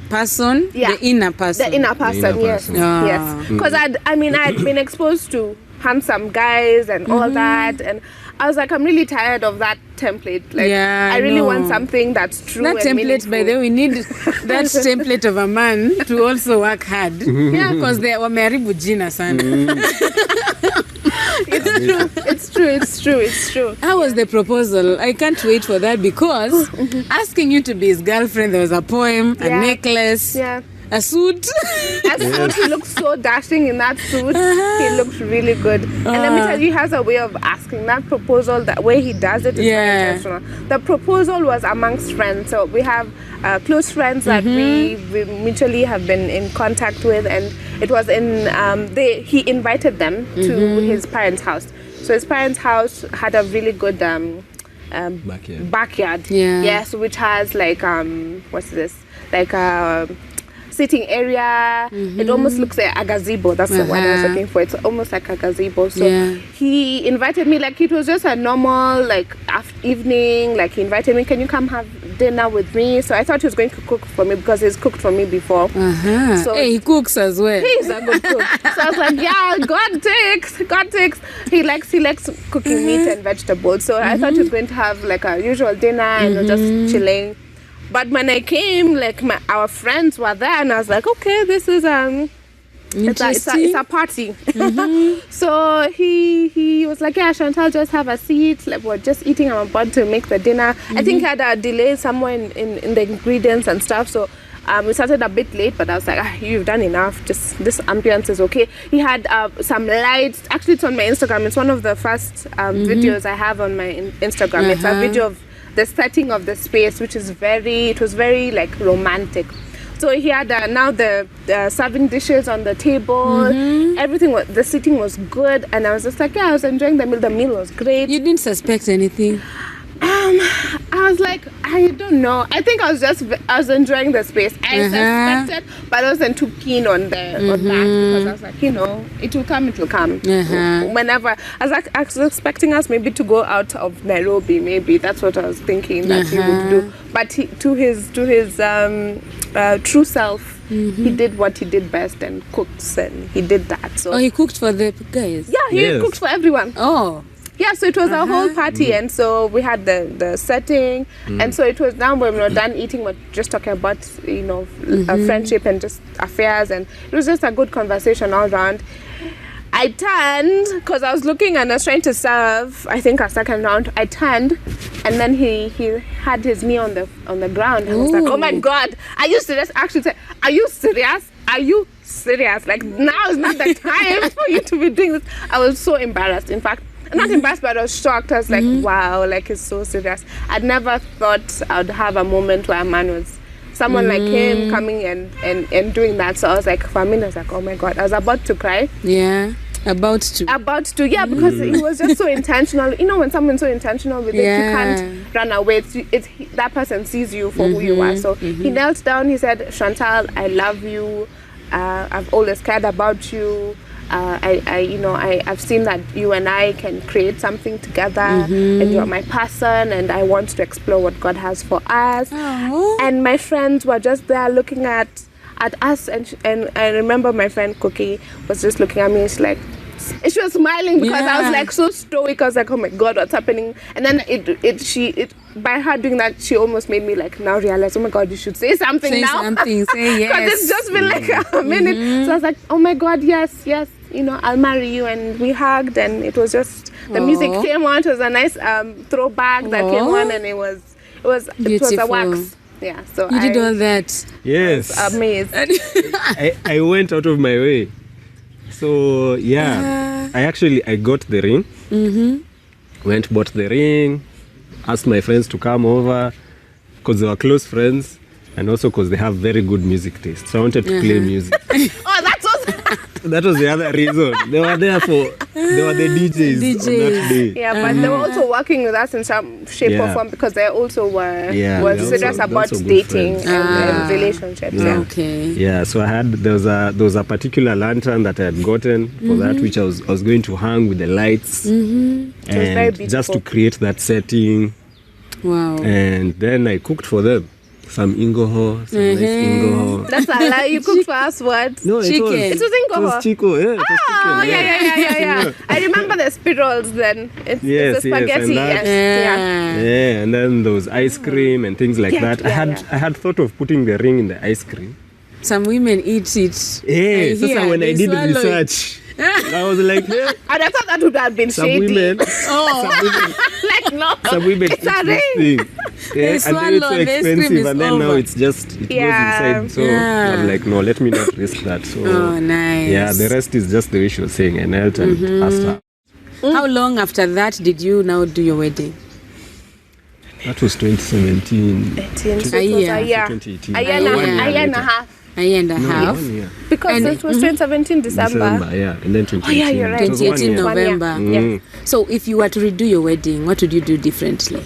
[SPEAKER 2] person, the inner person.
[SPEAKER 3] The inner person, yes. Yes. Because I had been exposed to handsome guys and all that, and I was like, I'm really tired of that template. Like, I really want something that's true.
[SPEAKER 2] That
[SPEAKER 3] and
[SPEAKER 2] template,
[SPEAKER 3] meaningful.
[SPEAKER 2] by the way, we need that template of a man to also work hard. Yeah, because they were married jina sana.
[SPEAKER 3] It's true.
[SPEAKER 2] How was the proposal? I can't wait for that, because asking you to be his girlfriend, there was a poem, a necklace.
[SPEAKER 3] Yeah.
[SPEAKER 2] A suit.
[SPEAKER 3] He looks so dashing in that suit. He looks really good. And let me tell you, he has a way of asking. That proposal, that way he does it is very intentional. The proposal was amongst friends. So we have close friends that we mutually have been in contact with, and it was he invited them to his parents' house. So his parents' house had a really good backyard. Yes, which has like what's this? Like a sitting area. It almost looks like a gazebo. That's the word I was looking for. It's almost like a gazebo. So he invited me, like it was just a normal like evening. Like he invited me, can you come have dinner with me? So I thought he was going to cook for me, because he's cooked for me before. So
[SPEAKER 2] he cooks as well.
[SPEAKER 3] He's a good cook. So I was like, yeah, God takes. He likes cooking meat and vegetables. So I thought he was going to have like a usual dinner and just chilling. But when I came, like our friends were there, and I was like, okay, this is it's a party. So he was like, yeah, Shantale, just have a seat. Like we're just eating. I'm about to make the dinner. I think he had a delay somewhere in the ingredients and stuff. So we started a bit late, but I was like, you've done enough. Just this ambience is okay. He had some lights. Actually, it's on my Instagram. It's one of the first videos I have on my Instagram. It's a video of the setting of the space, which is it was very like romantic. So he had now the serving dishes on the table. Everything the sitting was good, and I was just like, I was enjoying the meal. The meal was great.
[SPEAKER 2] You didn't suspect anything?
[SPEAKER 3] I was like, like, I don't know. I think I was enjoying the space. I suspected, but I wasn't too keen on that because I was like, it will come. Whenever I was expecting us maybe to go out of Nairobi, maybe that's what I was thinking that he would do. But to his true self, he did what he did best and cooked, and he did that. So
[SPEAKER 2] he cooked for the guys.
[SPEAKER 3] Yeah, he cooked for everyone.
[SPEAKER 2] Oh.
[SPEAKER 3] Yeah, so it was a whole party, and so we had the setting, and so it was now when we were done eating, we're just talking about friendship and just affairs, and it was just a good conversation all around. I turned because I was looking and I was trying to serve. I think a second round. I turned, and then he had his knee on the ground. I was like, oh my God, are you serious? Actually, said, are you serious? Are you serious? Like, now is not the time for you to be doing this. I was so embarrassed. In fact, not embarrassed, but I was shocked. I was like, wow, like, it's so serious. I'd never thought I'd have a moment where a man was someone like him coming and doing that. So I was like, for a minute, I was like, oh my God, I was about to cry.
[SPEAKER 2] Yeah. About to, yeah, because it was just so intentional. When someone's so intentional with it, you can't run away. That person sees you for who you are. So he knelt down, he said, Shantale, I love you. I've always cared about you. I've seen that you and I can create something together, and you're my person, and I want to explore what God has for us. And my friends were just there looking at us, and I remember my friend Cookie was just looking at me. She was smiling because I was like so stoic. I was like, oh my God, what's happening? And then by her doing that, she almost made me like now realize, oh my God, you should say something now. Say yes.
[SPEAKER 3] Because it's just been like a minute. So I was like, oh my God, yes, I'll marry you. And we hugged, and it was just, the music came on. It was a nice throwback that came on, and it was a wax. Yeah, so
[SPEAKER 2] you did all that.
[SPEAKER 1] Yes.
[SPEAKER 3] Amazed.
[SPEAKER 1] I went out of my way. So I got the ring. Went, bought the ring, asked my friends to come over because they were close friends, and also because they have very good music taste. So I wanted to play music. That was the other reason. They were the DJs on that day.
[SPEAKER 3] Yeah, but they were also working with us in some shape or form because they also were serious about dating and relationships.
[SPEAKER 2] Okay.
[SPEAKER 1] Yeah, so there was a particular lantern that I had gotten for that, which I was going to hang with the lights, and just to create that setting.
[SPEAKER 2] Wow.
[SPEAKER 1] And then I cooked for them. Some ingoho, nice ingoho.
[SPEAKER 3] That's a lie. You cooked for us what?
[SPEAKER 1] No,
[SPEAKER 2] chicken.
[SPEAKER 3] It was ingoho.
[SPEAKER 1] It was chico, yeah.
[SPEAKER 3] Yeah. I remember the spirals then. It's the spaghetti.
[SPEAKER 1] And then there was ice cream and things like that. I had thought of putting the ring in the ice cream.
[SPEAKER 2] Some women eat it.
[SPEAKER 1] Yeah, so when I did research, I was like, hey.
[SPEAKER 3] And I thought that would have been shady.
[SPEAKER 1] Some women eat this thing. Yeah, and then it's so expensive, and then now it goes inside. So I'm like, no, let me not risk that. So
[SPEAKER 2] nice.
[SPEAKER 1] Yeah, the rest is just the way she was saying. I knelt and asked her.
[SPEAKER 2] How long after that did you now do your wedding?
[SPEAKER 1] That was 2017.
[SPEAKER 3] 2018. A year and a half.
[SPEAKER 2] A year and a half.
[SPEAKER 1] 1 year.
[SPEAKER 3] Because it was 2017 December.
[SPEAKER 1] And then 2018.
[SPEAKER 3] Oh yeah, you're right.
[SPEAKER 2] 2018 November. Yeah. So if you were to redo your wedding, what would you do differently?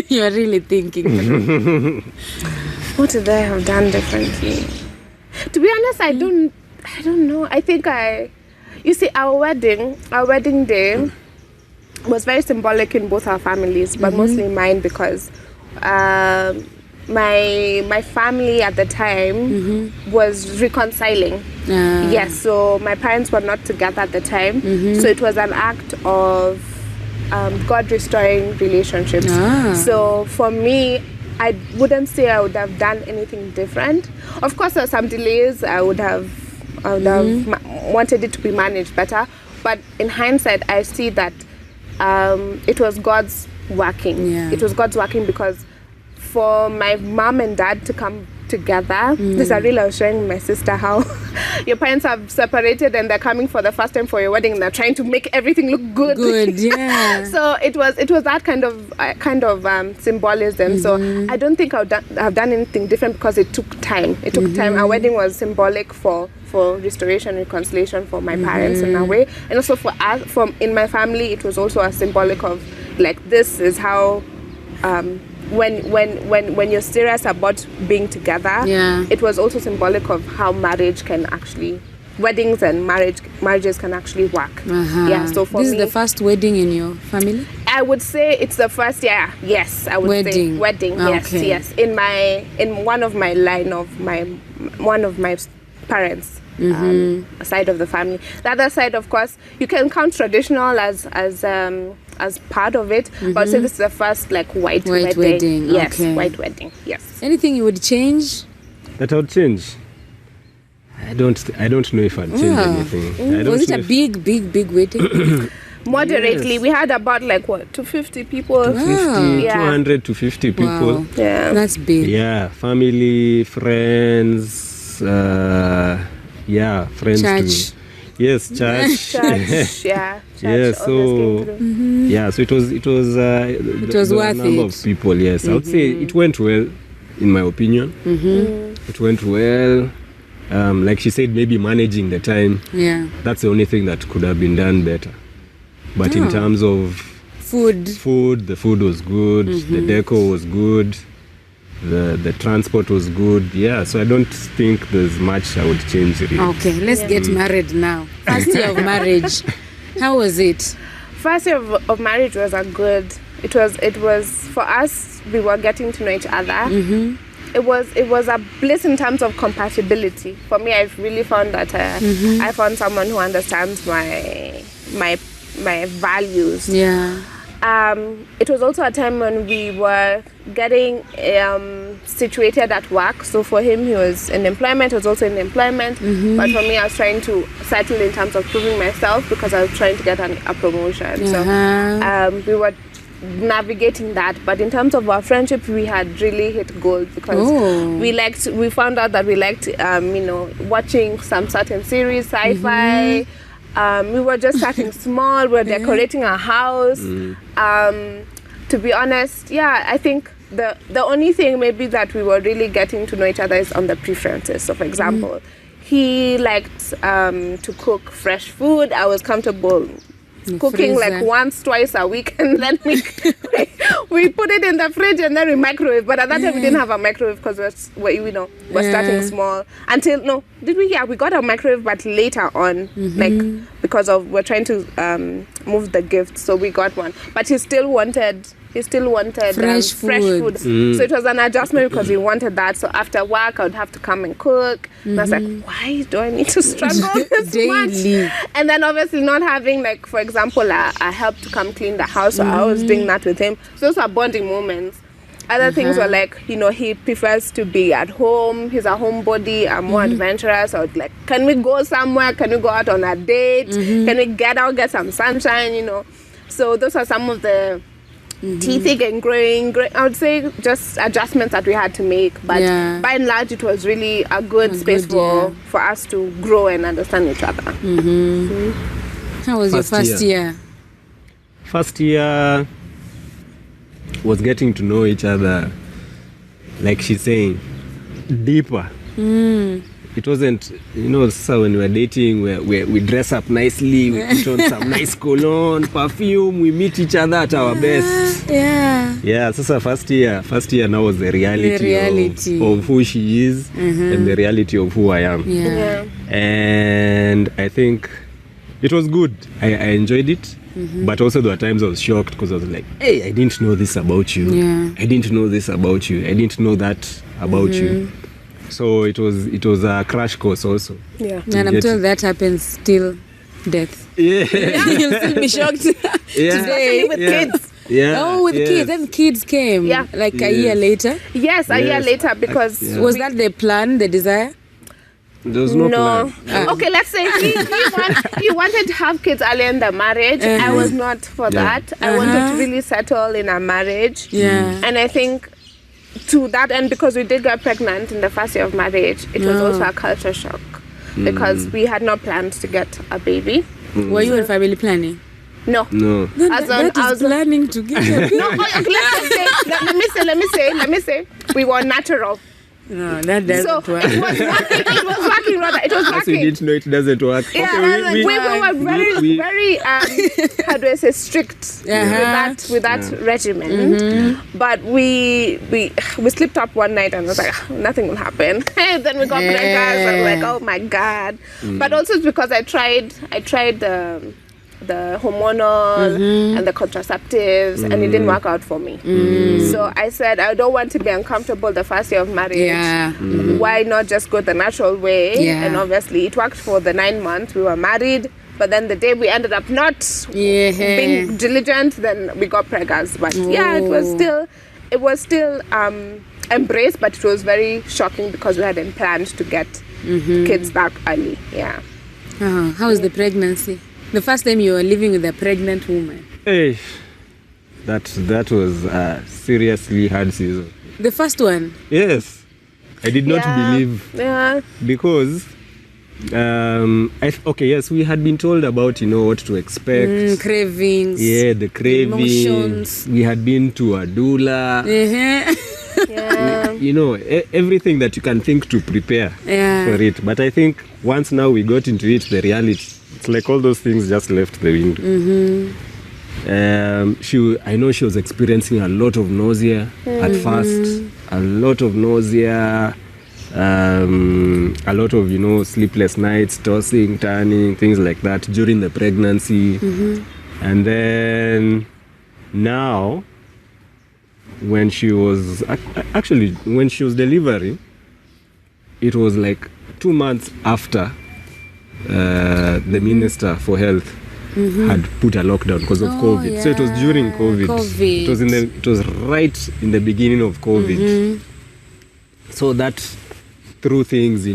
[SPEAKER 2] You're really thinking.
[SPEAKER 3] What did I have done differently? To be honest, I don't know. I think you see, our wedding day was very symbolic in both our families, but mostly mine because my family at the time was reconciling. Yes, so my parents were not together at the time. So it was an act of God restoring relationships. So for me, I wouldn't say I would have done anything different. Of course, there were some delays. I would have wanted it to be managed better. But in hindsight, I see that it was God's working. It was God's working because for my mom and dad to come together, this is real. I was showing my sister how your parents have separated and they're coming for the first time for your wedding and they're trying to make everything look good. So it was that kind of symbolism. So I don't think I would have done anything different because it took time. Our wedding was symbolic for for restoration, reconciliation for my parents in a way, and also for us. In my family, it was also a symbolic of like, this is how when you're serious about being together, it was also symbolic of how marriage can actually, weddings and marriages can actually work. Yeah, so for
[SPEAKER 2] this
[SPEAKER 3] me,
[SPEAKER 2] is the first wedding in your family?
[SPEAKER 3] I would say it's the first. Yes, I would say wedding. Yes. In one of my parents' side of the family. The other side, of course, you can count traditional as part of it, but I'd say this is the first like white wedding. Yes, white wedding. Yes.
[SPEAKER 2] Anything you would change?
[SPEAKER 1] That I would change? I don't know if I'd change anything.
[SPEAKER 2] Was it a big wedding?
[SPEAKER 3] Moderately,
[SPEAKER 1] Yes.
[SPEAKER 3] we had about like 250 people.
[SPEAKER 1] 200 to 50 people.
[SPEAKER 2] Wow.
[SPEAKER 3] Yeah,
[SPEAKER 2] That's big.
[SPEAKER 1] Yeah, family, friends, friends
[SPEAKER 2] Church.
[SPEAKER 1] too. Yes, church.
[SPEAKER 3] church.
[SPEAKER 1] Yeah,
[SPEAKER 3] always
[SPEAKER 1] so
[SPEAKER 3] came through.
[SPEAKER 1] yeah, so it was
[SPEAKER 2] was
[SPEAKER 1] the
[SPEAKER 2] worth
[SPEAKER 1] number
[SPEAKER 2] it.
[SPEAKER 1] of people. Yes, I would say it went well, in my opinion. It went well. Like she said, maybe managing the time.
[SPEAKER 2] Yeah.
[SPEAKER 1] That's the only thing that could have been done better. But in terms of
[SPEAKER 2] Food.
[SPEAKER 1] the food was good. The decor was good. The transport was good. Yeah, so I don't think there's much I would change really.
[SPEAKER 2] Okay, let's get married now. First year of marriage. How was it?
[SPEAKER 3] First year of marriage was a good. It was for us. We were getting to know each other. It was a bliss in terms of compatibility. For me, I've really found that I found someone who understands my values.
[SPEAKER 2] Yeah.
[SPEAKER 3] It was also a time when we were getting situated at work. So for him, he was in employment. I was also in employment. But for me, I was trying to settle in terms of proving myself because I was trying to get a promotion. So we were navigating that. But in terms of our friendship, we had really hit gold because we found out that we liked watching some certain series, sci-fi. We were just starting small. We were decorating our house. To be honest, I think the only thing maybe that we were really getting to know each other is on the preferences. So for example, he liked to cook fresh food. I was comfortable cooking like once, twice a week, and then we put it in the fridge and then we microwave. But at that time we didn't have a microwave because we're starting small. Until we got a microwave, but later on, because we're trying to move the gift, so we got one. But he still wanted fresh food. So it was an adjustment because he wanted that. So after work, I would have to come and cook. And I was like, why do I need to struggle this much? And then obviously not having, like, for example, a help to come clean the house. So I was doing that with him. So those are bonding moments. Other things were like, he prefers to be at home. He's a homebody. I'm more adventurous. I was like, can we go somewhere? Can we go out on a date? Can we get out, get some sunshine, So those are some of the teething and growing, I would say just adjustments that we had to make. But by and large, it was really a good space for us to grow and understand each other.
[SPEAKER 2] How was your first year?
[SPEAKER 1] First year was getting to know each other, like she's saying, deeper. It wasn't, so when we were dating, we dress up nicely, we put on some nice cologne, perfume, we meet each other at our best. Yeah, so first year now was the reality. Of who she is and the reality of who I am. And I think it was good. I enjoyed it. But also there were times I was shocked because I was like, hey, I didn't know this about you. I didn't know this about you. I didn't know that about you. So it was a crash course also.
[SPEAKER 2] And I'm told that happens till death. You'll still be shocked today
[SPEAKER 3] with kids.
[SPEAKER 2] With kids. Then kids came. Like a year later.
[SPEAKER 3] Yes, a year later because
[SPEAKER 2] was that the plan, the desire?
[SPEAKER 1] There was no plan.
[SPEAKER 3] Okay, let's say he wanted to have kids early in the marriage. I was not for that. I wanted to really settle in a marriage. And I think to that end, because we did get pregnant in the first year of marriage, it was also a culture shock because we had no plans to get a baby.
[SPEAKER 2] Were you in family planning?
[SPEAKER 3] No.
[SPEAKER 2] That is planning to get a baby.
[SPEAKER 3] No, let me say. We were natural.
[SPEAKER 2] No, that doesn't
[SPEAKER 3] So
[SPEAKER 2] work.
[SPEAKER 3] it was working. It was working, Rodah. It was
[SPEAKER 1] As we
[SPEAKER 3] working.
[SPEAKER 1] didn't know it doesn't work.
[SPEAKER 3] Yeah,
[SPEAKER 1] Okay,
[SPEAKER 3] we were very,
[SPEAKER 1] we-
[SPEAKER 3] very, how do I say, strict with that regimen. But we slipped up one night and was like, nothing will happen. And then we got pregnant. I was like, oh my God. But also it's because I tried the hormonal and the contraceptives, and it didn't work out for me. So I said, I don't want to be uncomfortable the first year of marriage.
[SPEAKER 2] Yeah.
[SPEAKER 3] Why not just go the natural way?
[SPEAKER 2] Yeah.
[SPEAKER 3] And obviously it worked for the 9 months we were married, but then the day we ended up not being diligent, then we got preggers. But yeah, it was still embraced, but it was very shocking because we hadn't planned to get kids that early. Yeah.
[SPEAKER 2] How was the pregnancy? The first time you were living with a pregnant woman.
[SPEAKER 1] Hey, that was a seriously hard season.
[SPEAKER 2] The first one?
[SPEAKER 1] Yes, I did not believe because yes, we had been told about what to expect.
[SPEAKER 2] Cravings.
[SPEAKER 1] Yeah, the cravings.
[SPEAKER 2] Emotions.
[SPEAKER 1] We had been to a doula.
[SPEAKER 3] Yeah.
[SPEAKER 1] Everything that you can think to prepare for it. But I think once now we got into it, the reality, it's like all those things just left the window. I know she was experiencing a lot of nausea at first, a lot of nausea, a lot of sleepless nights, tossing, turning, things like that during the pregnancy. And then now, when she was delivering, it was like 2 months after the Minister for Health had put a lockdown because of COVID.
[SPEAKER 2] Yeah.
[SPEAKER 1] So it was during COVID. It was right in the beginning of COVID. So that threw things,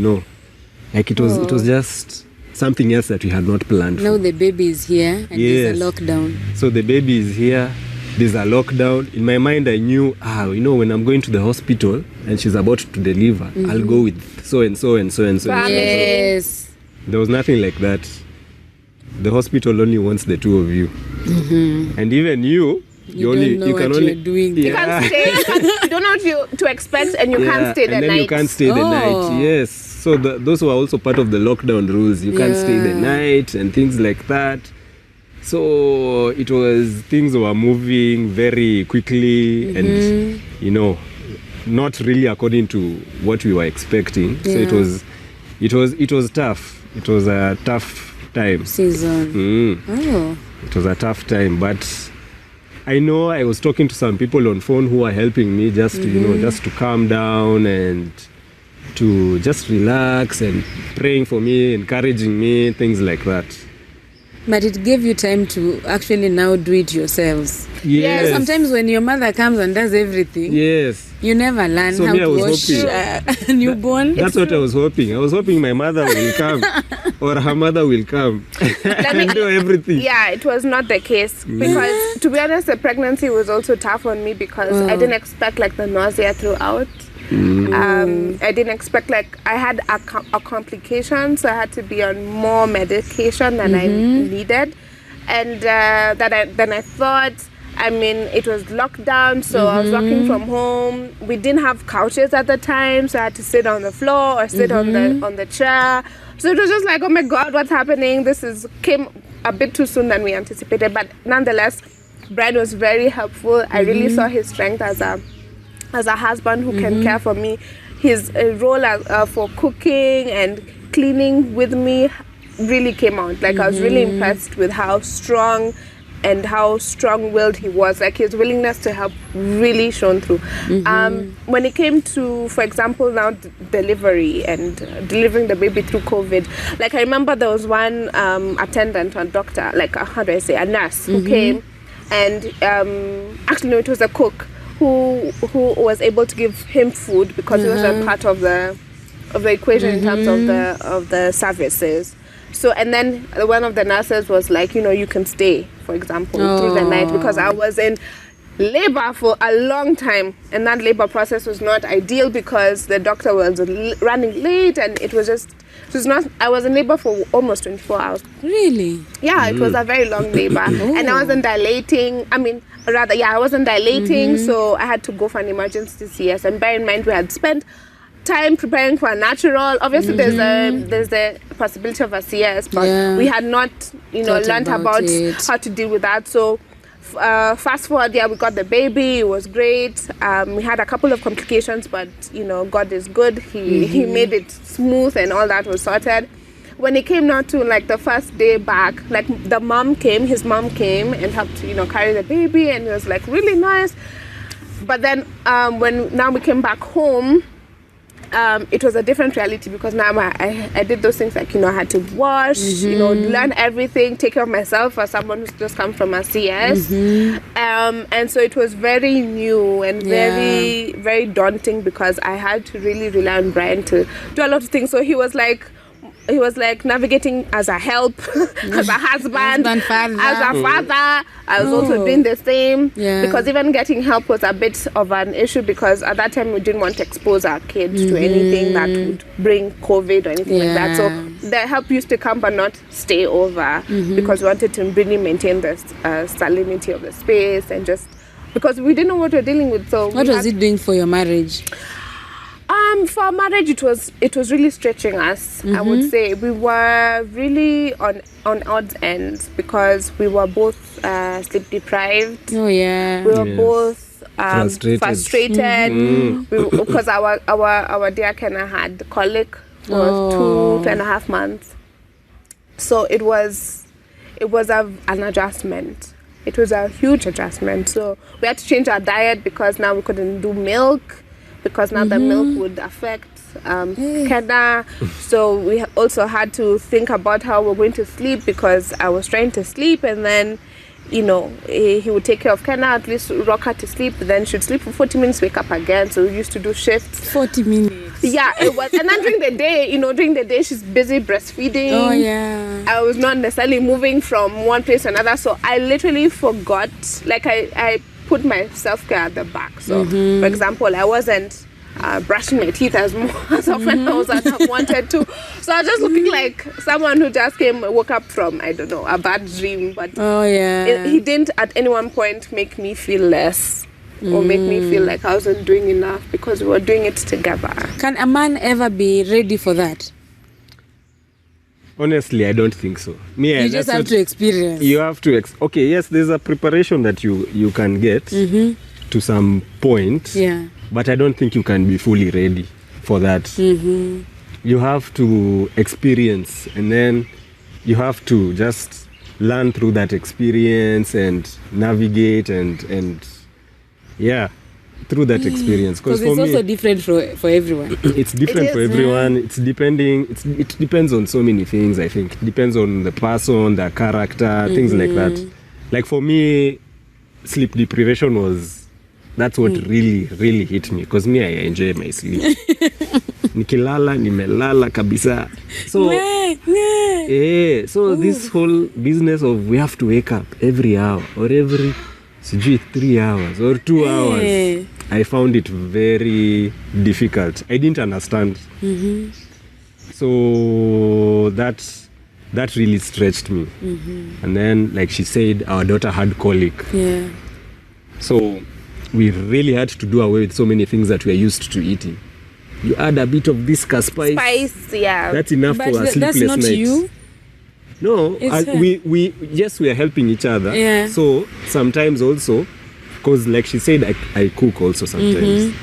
[SPEAKER 1] like it was just something else that we had not planned for.
[SPEAKER 2] Now the baby is here and there's a lockdown.
[SPEAKER 1] So the baby is here. There's a lockdown. In my mind, I knew, when I'm going to the hospital and she's about to deliver, I'll go with so and so and so and so.
[SPEAKER 2] Yes.
[SPEAKER 1] There was nothing like that. The hospital only wants the two of you. And even you
[SPEAKER 2] don't know what you're doing.
[SPEAKER 3] You can't stay. You don't know what to expect, and you can't stay the
[SPEAKER 1] and then
[SPEAKER 3] night.
[SPEAKER 1] you can't stay the night. Yes. So those were also part of the lockdown rules. You can't stay the night and things like that. So things were moving very quickly and, not really according to what we were expecting. So it was tough. It was a tough time.
[SPEAKER 2] Season.
[SPEAKER 1] It was a tough time, but I know I was talking to some people on phone who were helping me just to calm down and to just relax and praying for me, encouraging me, things like that.
[SPEAKER 2] But it gave you time to actually now do it yourselves.
[SPEAKER 1] Yes.
[SPEAKER 2] Sometimes when your mother comes and does everything, you never learn how to wash a newborn.
[SPEAKER 1] That's what I was hoping. I was hoping my mother will come or her mother will come and do everything.
[SPEAKER 3] Yeah, it was not the case. Because, to be honest, the pregnancy was also tough on me because I didn't expect the nausea throughout. I didn't expect I had a complication, so I had to be on more medication than I needed, and than I thought. I mean, it was lockdown, so I was working from home. We didn't have couches at the time, so I had to sit on the floor or sit on the chair. So it was just like, oh my God, what's happening? Came a bit too soon than we anticipated, but nonetheless, Brian was very helpful. I really saw his strength as a husband who can care for me. His role for cooking and cleaning with me really came out. I was really impressed with how strong and how strong-willed he was. His willingness to help really shone through. When it came to, for example, now delivery and delivering the baby through COVID, I remember there was one attendant or doctor, a nurse who came, and actually no, it was a cook who was able to give him food because he wasn't part of the equation in terms of the services. So, and then one of the nurses was like, you can stay, for example, through the night, because I was in labor for a long time, and that labor process was not ideal because the doctor was running late, and it was not. I was in labor for almost 24 hours.
[SPEAKER 2] Really?
[SPEAKER 3] Yeah, it was a very long labor, and I wasn't dilating. I wasn't dilating, so I had to go for an emergency CS. And bear in mind, we had spent time preparing for a natural. Obviously, there's the possibility of a CS, but we had not, learned about how to deal with that. So fast forward, we got the baby. It was great. We had a couple of complications, but God is good. He made it smooth, and all that was sorted. When it came now to like the first day back, like his mom came and helped carry the baby, and it was like really nice. But then when now we came back home, it was a different reality, because now I did those things like I had to wash, learn everything, take care of myself as someone who's just come from a CS, and so it was very new and very, very daunting, because I had to really rely on Brian to do a lot of things. So he was like navigating as a help, as a husband, as a father. I was also doing the same, because even getting help was a bit of an issue, because at that time we didn't want to expose our kids to anything that would bring COVID or anything like that. So the help used to come but not stay over, because we wanted to really maintain the salinity of the space, and just because we didn't know what we were dealing with. So
[SPEAKER 2] what was it doing for your marriage?
[SPEAKER 3] For our marriage, it was really stretching us. I would say we were really on odds ends, because we were both sleep deprived.
[SPEAKER 2] Oh yeah.
[SPEAKER 3] We were both frustrated. Because our dear Kenna had colic for 2.5 months. So it was an adjustment. It was a huge adjustment. So we had to change our diet, because now we couldn't do milk, because now the milk would affect Kenna. So we also had to think about how we're going to sleep, because I was trying to sleep, and then he would take care of Kenna, at least rock her to sleep, then she'd sleep for 40 minutes, wake up again. So we used to do shifts.
[SPEAKER 2] 40 minutes.
[SPEAKER 3] Yeah, it was. And then during the day she's busy breastfeeding.
[SPEAKER 2] Oh yeah.
[SPEAKER 3] I was not necessarily moving from one place to another, so I literally forgot. Like I put my self-care at the back. So for example, I wasn't brushing my teeth as often as I wanted to. So I was just looking like someone who just woke up from, I don't know, a bad dream. But he didn't at any one point make me feel less or make me feel like I wasn't doing enough, because we were doing it together.
[SPEAKER 2] Can a man ever be ready for that?
[SPEAKER 1] Honestly, I don't think so.
[SPEAKER 2] You just have to experience.
[SPEAKER 1] You have to okay, yes, there's a preparation that you can get to some point.
[SPEAKER 2] Yeah.
[SPEAKER 1] But I don't think you can be fully ready for that. You have to experience, and then you have to just learn through that experience and navigate and through that experience.
[SPEAKER 2] Because it's also different for everyone.
[SPEAKER 1] It's different for everyone. It depends on so many things, I think. It depends on the person, the character, things like that. Like for me, sleep deprivation that's what really, really hit me. Because me, I enjoy my sleep. Nikilala, nimelala kabisa. So, this whole business of we have to wake up every hour or every 3 hours or 2 hours, I found it very difficult. I didn't understand. So that really stretched me. And then, like she said, our daughter had colic.
[SPEAKER 2] Yeah.
[SPEAKER 1] So we really had to do away with so many things that we are used to eating. You add a bit of this spice. That's enough for a sleepless
[SPEAKER 2] that's not
[SPEAKER 1] night.
[SPEAKER 2] You?
[SPEAKER 1] No, we are helping each other.
[SPEAKER 2] Yeah.
[SPEAKER 1] So sometimes also, because like she said, I cook also sometimes.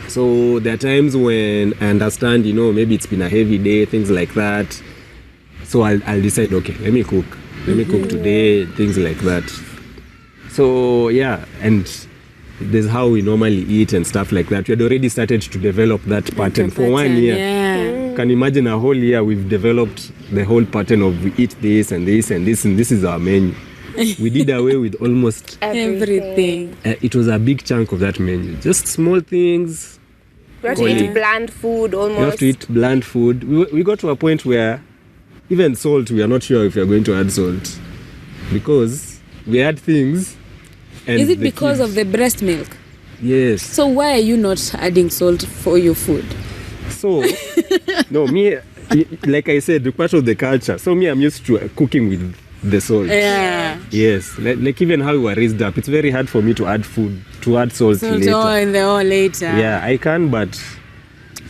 [SPEAKER 1] So there are times when I understand, maybe it's been a heavy day, things like that. So I'll decide, okay, let me cook. Let me cook today, things like that. So yeah, and there's how we normally eat and stuff like that. We had already started to develop that pattern for 1 year.
[SPEAKER 2] Yeah.
[SPEAKER 1] Can imagine a whole year we've developed the whole pattern of we eat this and this and this, and this is our menu. We did away with almost
[SPEAKER 2] everything.
[SPEAKER 1] It was a big chunk of that menu. Just small things.
[SPEAKER 3] We have to eat bland food almost.
[SPEAKER 1] You have to eat bland food. We got to a point where even salt, we are not sure if we are going to add salt. Because we had things.
[SPEAKER 2] Is it because of the breast milk?
[SPEAKER 1] Yes.
[SPEAKER 2] So why are you not adding salt for your food?
[SPEAKER 1] So, no, me, like I said, part of the culture. So me, I'm used to cooking with the salt.
[SPEAKER 2] Yeah.
[SPEAKER 1] Yes. Like even how we were raised up, it's very hard for me to add salt later.
[SPEAKER 2] Later.
[SPEAKER 1] Yeah, I can, but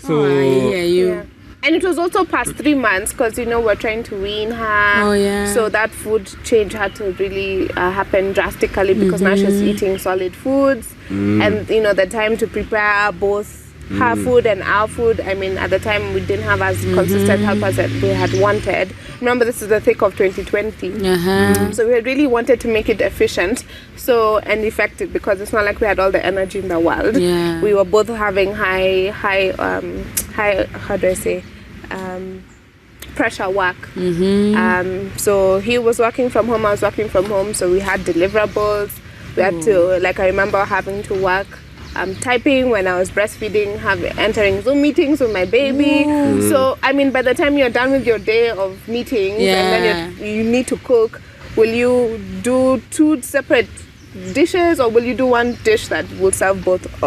[SPEAKER 1] So
[SPEAKER 2] I hear you.
[SPEAKER 3] Yeah. And it was also past 3 months because, we're trying to wean her.
[SPEAKER 2] Oh, yeah.
[SPEAKER 3] So that food change had to really happen drastically because now she's eating solid foods. And, the time to prepare both her food and our food. I mean, at the time, we didn't have as consistent help as we had wanted. Remember, this is the thick of 2020. So we had really wanted to make it efficient and effective because it's not like we had all the energy in the world.
[SPEAKER 2] Yeah.
[SPEAKER 3] We were both having high how do I say, pressure work. So he was working from home, I was working from home, so we had deliverables. We had to, I remember having to work typing when I was breastfeeding, entering Zoom meetings with my baby. So, I mean, by the time you're done with your day of meetings and then you need to cook, will you do 2 separate dishes or will you do one dish that will serve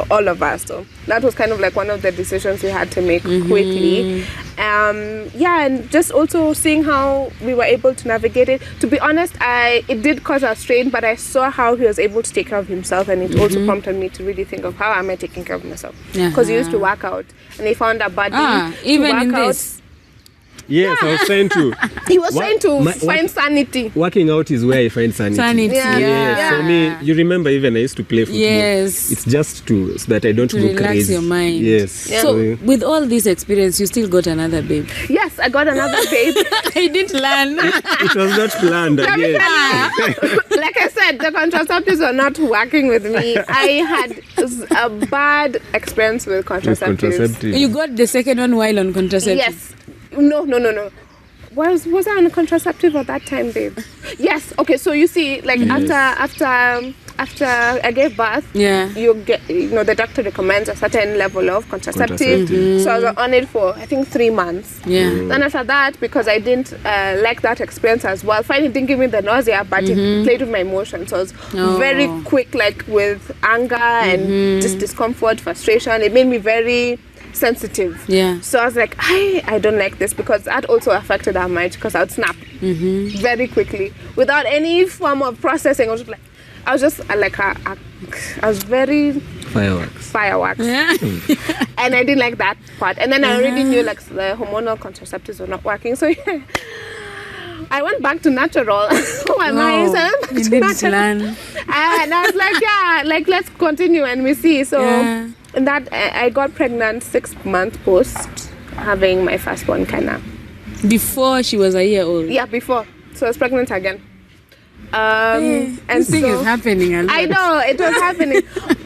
[SPEAKER 3] all of us? So that was kind of like one of the decisions we had to make quickly. And just also seeing how we were able to navigate it. To be honest, it did cause a strain, but I saw how he was able to take care of himself, and it also prompted me to really think of how am I taking care of myself, because he used to work out and he found a buddy to
[SPEAKER 2] even
[SPEAKER 3] work
[SPEAKER 2] in
[SPEAKER 3] out.
[SPEAKER 2] this.
[SPEAKER 1] yes, I was trying to.
[SPEAKER 3] He was trying to find sanity.
[SPEAKER 1] Working out is where I find sanity.
[SPEAKER 3] Yeah.
[SPEAKER 1] Yes. For me, you remember even I used to play football.
[SPEAKER 2] Yes.
[SPEAKER 1] It's just so that I don't
[SPEAKER 2] To
[SPEAKER 1] go
[SPEAKER 2] relax
[SPEAKER 1] crazy.
[SPEAKER 2] your mind.
[SPEAKER 1] Yes.
[SPEAKER 3] Yeah.
[SPEAKER 2] So, with all this experience, you still got another babe.
[SPEAKER 3] Yes, I got another babe.
[SPEAKER 2] I didn't learn.
[SPEAKER 1] It was not planned again.
[SPEAKER 3] Like I said, the contraceptives were not working with me. I had a bad experience with contraceptives.
[SPEAKER 2] You got the second one while on contraceptives.
[SPEAKER 3] Yes. No. Was I on a contraceptive at that time, babe? Yes. Okay. So you see, after I gave birth, you get, the doctor recommends a certain level of contraceptive. So I was on it for I think 3 months. Then after that, because I didn't like that experience as well, finally it didn't give me the nausea, but it played with my emotions. So I was very quick, with anger and just discomfort, frustration. It made me very sensitive. So I was like, I don't like this, because that also affected our marriage, because I would snap very quickly without any form of processing. I was very fireworks. And I didn't like that part. And then I already knew the hormonal contraceptives were not working. So I went back to natural. And I was like, let's continue and we see. So and that I got pregnant 6 months post having my firstborn, Kana.
[SPEAKER 2] Before she was a year old?
[SPEAKER 3] Yeah, before. So I was pregnant again. And
[SPEAKER 2] this thing is happening a lot.
[SPEAKER 3] I know, it was happening.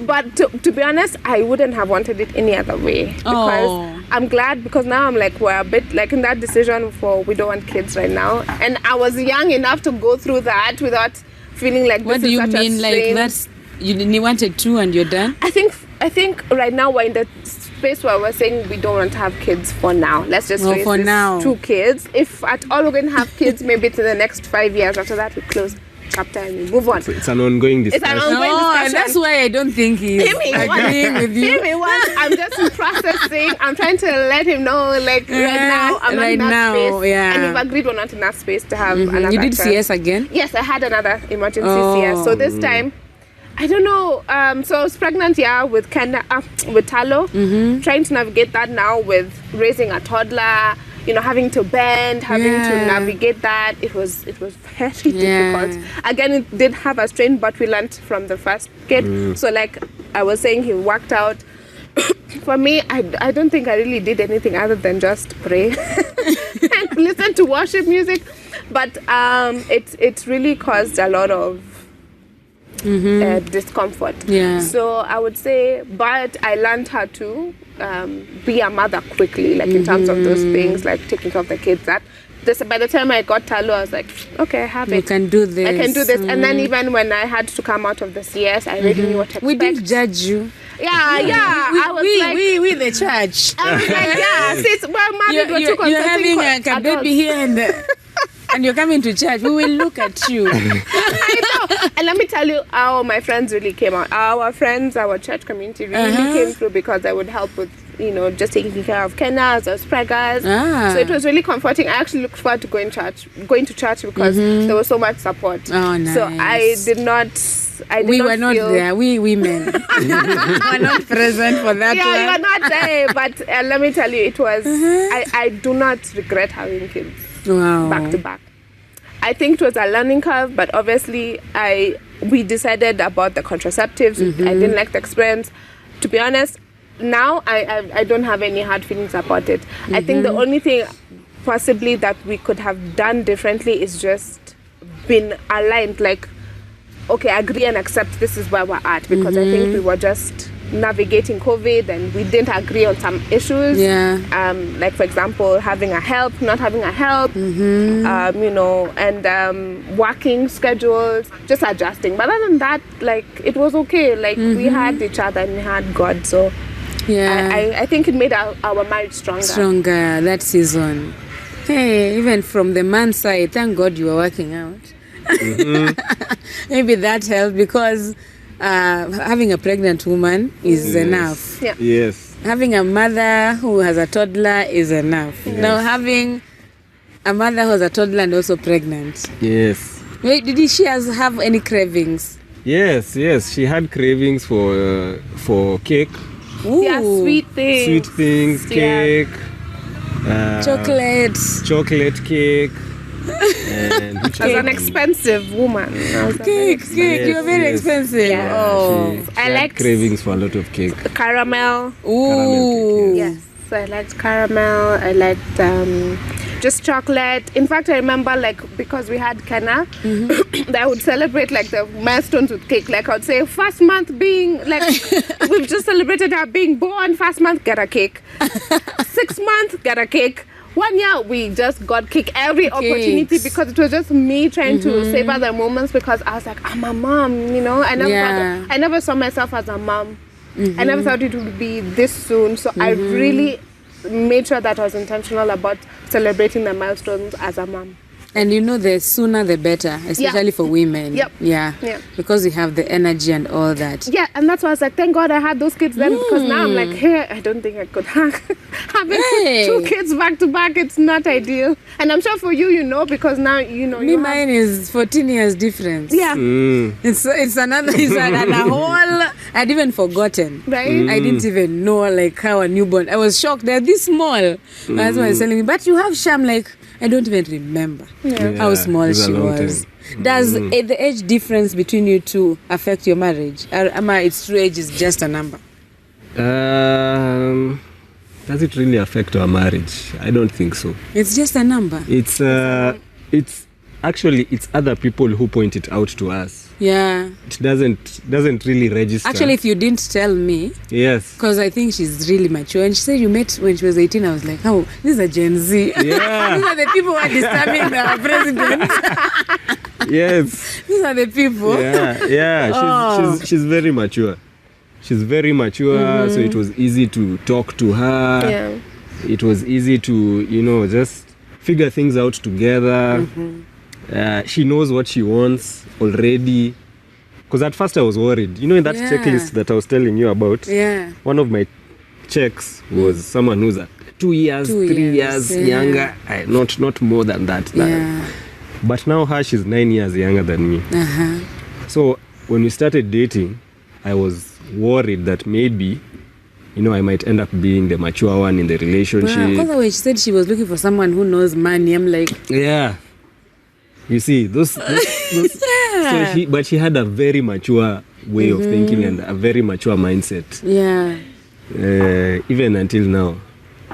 [SPEAKER 3] But to be honest, I wouldn't have wanted it any other way. Because I'm glad, because now I'm we're a bit in that decision we don't want kids right now. And I was young enough to go through that without feeling like
[SPEAKER 2] what
[SPEAKER 3] this is such a strain.
[SPEAKER 2] What do you mean? That's, you wanted 2 and you're done?
[SPEAKER 3] I think right now we're in the space where we're saying we don't want to have kids for now. Let's just raise 2 kids. If at all we're going to have kids, maybe to the next 5 years. After that, we close chapter and we move on.
[SPEAKER 1] So it's an ongoing discussion.
[SPEAKER 2] And that's why I don't think he's agreeing with you.
[SPEAKER 3] I'm just processing. I'm trying to let him know, right now, I'm not in that space. And we've agreed we're not in that space to have another
[SPEAKER 2] You did
[SPEAKER 3] child.
[SPEAKER 2] CS again?
[SPEAKER 3] Yes, I had another emergency CS. So this time, I don't know. So I was pregnant, with Talo, trying to navigate that now with raising a toddler, having to bend, having to navigate that. It was very difficult. Again, it did have a strain, but we learned from the first kid. So like I was saying, he worked out. For me, I don't think I really did anything other than just pray and listen to worship music. But it really caused a lot of discomfort. So I would say, but I learned how to be a mother quickly, in terms of those things, taking care of the kids. By the time I got Talo, I was like, okay, I have it.
[SPEAKER 2] I can do this.
[SPEAKER 3] And then even when I had to come out of the CS, I already knew what to expect.
[SPEAKER 2] We didn't judge you.
[SPEAKER 3] I was
[SPEAKER 2] we the church.
[SPEAKER 3] I was like, we're married,
[SPEAKER 2] you're having a baby here and you're coming to church. We will look at you.
[SPEAKER 3] I know. And let me tell you how my friends really came out. Our friends, our church community really came through, because I would help with, just taking care of Kenas or Spraggers. So it was really comforting. I actually looked forward to going to church because there was so much support.
[SPEAKER 2] Oh, nice.
[SPEAKER 3] So I did not I did
[SPEAKER 2] We
[SPEAKER 3] not
[SPEAKER 2] were not
[SPEAKER 3] feel,
[SPEAKER 2] there. We women were not present for that
[SPEAKER 3] Yeah, you
[SPEAKER 2] one.
[SPEAKER 3] were not there. But let me tell you, it was. I do not regret having kids
[SPEAKER 2] Wow.
[SPEAKER 3] back to back. I think it was a learning curve, but obviously we decided about the contraceptives. I didn't like the experience. To be honest, now I don't have any hard feelings about it. I think the only thing possibly that we could have done differently is just been aligned, like, okay, agree and accept this is where we're at, because I think we were just navigating COVID and we didn't agree on some issues.
[SPEAKER 2] Yeah.
[SPEAKER 3] Like, for example, having a help, not having a help, you know, and working schedules, just adjusting. But other than that, like, it was okay. Like, we had each other and we had God. So
[SPEAKER 2] Yeah.
[SPEAKER 3] I think it made our marriage stronger.
[SPEAKER 2] Stronger that season. Hey, even from the man's side, thank God you were working out. Maybe that helped, because having a pregnant woman is enough.
[SPEAKER 3] Yeah.
[SPEAKER 1] Yes.
[SPEAKER 2] Having a mother who has a toddler is enough. Now having a mother who has a toddler and also pregnant.
[SPEAKER 1] Yes.
[SPEAKER 2] Wait, did she have any cravings?
[SPEAKER 1] Yes. She had cravings for cake,
[SPEAKER 2] Ooh,
[SPEAKER 3] Yeah, sweet things.
[SPEAKER 1] sweet things, cake,
[SPEAKER 2] chocolate
[SPEAKER 1] cake, and which
[SPEAKER 3] As
[SPEAKER 1] other
[SPEAKER 3] an
[SPEAKER 1] one?
[SPEAKER 3] expensive woman. I was a very
[SPEAKER 2] cake. You are very
[SPEAKER 1] Yes.
[SPEAKER 2] expensive.
[SPEAKER 3] Yeah.
[SPEAKER 2] Oh,
[SPEAKER 1] She
[SPEAKER 3] I
[SPEAKER 1] had
[SPEAKER 3] liked-
[SPEAKER 1] cravings for a lot of cake.
[SPEAKER 3] caramel.
[SPEAKER 2] ooh,
[SPEAKER 1] cake,
[SPEAKER 3] Yes, so I liked caramel. I liked just chocolate. In fact, I remember, like, because we had Kenna, that I would celebrate like the milestones with cake. Like, I would say, first month being, like, we've just celebrated her being born. First month, get a cake. 6 months, get a cake. 1 year, we just got cake every opportunity, because it was just me trying to savor the moments, because I was like, I'm a mom, you know. I never saw myself as a mom. I never thought it would be this soon. So I really made sure that I was intentional about celebrating the milestones as a mom.
[SPEAKER 2] And you know, the sooner the better, especially for women.
[SPEAKER 3] Yep.
[SPEAKER 2] Yeah.
[SPEAKER 3] Yeah.
[SPEAKER 2] Because you have the energy and all that.
[SPEAKER 3] Yeah, and that's why I was like, thank God I had those kids then, because now I'm like, hey, I don't think I could having
[SPEAKER 2] Hey.
[SPEAKER 3] 2 kids back to back. It's not ideal, and I'm sure for you, you know, because now you know.
[SPEAKER 2] Me,
[SPEAKER 3] you have,
[SPEAKER 2] mine is 14 years difference.
[SPEAKER 3] yeah,
[SPEAKER 2] It's another whole. I'd even forgotten.
[SPEAKER 3] right.
[SPEAKER 2] I didn't even know like how a newborn. I was shocked. They're this small. My husband was telling me, but you have Sham. Like, I don't even remember how small
[SPEAKER 1] it's a
[SPEAKER 2] she
[SPEAKER 1] long
[SPEAKER 2] was.
[SPEAKER 1] time.
[SPEAKER 2] Does the age difference between you two affect your marriage? Or it's true, age is just a number?
[SPEAKER 1] Does it really affect our marriage? I don't think so.
[SPEAKER 2] It's just a number.
[SPEAKER 1] It's actually it's other people who point it out to us.
[SPEAKER 2] Yeah.
[SPEAKER 1] It doesn't really register.
[SPEAKER 2] Actually, if you didn't tell me,
[SPEAKER 1] yes.
[SPEAKER 2] because I think she's really mature, and she said you met when she was 18, I was like, oh, these are Gen Z.
[SPEAKER 1] Yeah.
[SPEAKER 2] These are the people who are disturbing the president.
[SPEAKER 1] Yes.
[SPEAKER 2] These are the people.
[SPEAKER 1] Yeah. She's very mature. She's very mature, so it was easy to talk to her.
[SPEAKER 3] Yeah.
[SPEAKER 1] It was easy to, just figure things out together. She knows what she wants already. Because at first I was worried. In that checklist that I was telling you about, one of my checks was someone who's 2 years, 3 years younger. Not more than that. But now she's 9 years younger than me. So when we started dating, I was worried that maybe I might end up being the mature one in the relationship.
[SPEAKER 2] Because when she said she was looking for someone who knows money, I'm like,
[SPEAKER 1] yeah. You see, those so but she had a very mature way of thinking and a very mature mindset.
[SPEAKER 2] Yeah.
[SPEAKER 1] Even until now.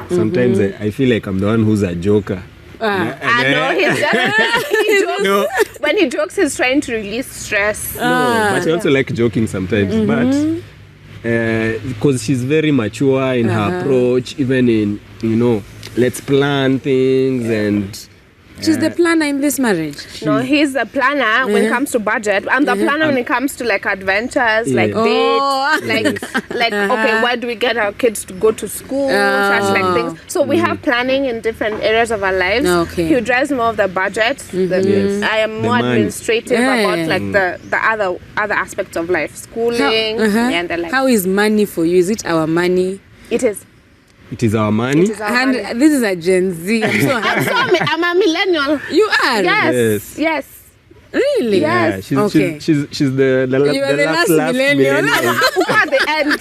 [SPEAKER 1] Sometimes I feel like I'm the one who's a joker.
[SPEAKER 3] I know he's just
[SPEAKER 1] No.
[SPEAKER 3] when he jokes, he's trying to release stress.
[SPEAKER 1] No, but I also like joking sometimes. But because she's very mature in her approach, even in let's plan things and.
[SPEAKER 2] She's the planner in this marriage.
[SPEAKER 3] No, he's a planner when it comes to budget. I'm the planner when it comes to like adventures, like dates, like okay, where do we get our kids to go to school, such like things. So we have planning in different areas of our lives.
[SPEAKER 2] Okay.
[SPEAKER 3] He drives more of the budget.
[SPEAKER 1] Yes.
[SPEAKER 3] I am more administrative about like the other aspects of life, schooling and the like.
[SPEAKER 2] How is money for you? Is it our money?
[SPEAKER 3] It is.
[SPEAKER 1] It is our money.
[SPEAKER 3] It is our
[SPEAKER 2] And
[SPEAKER 3] money.
[SPEAKER 2] this is a Gen Z. I'm so happy.
[SPEAKER 3] I'm a millennial.
[SPEAKER 2] You are?
[SPEAKER 3] Yes.
[SPEAKER 1] Yes.
[SPEAKER 2] Really?
[SPEAKER 1] Yeah,
[SPEAKER 3] Yes.
[SPEAKER 2] Okay.
[SPEAKER 1] she's the
[SPEAKER 2] You are the last millennial.
[SPEAKER 3] Uko at the end,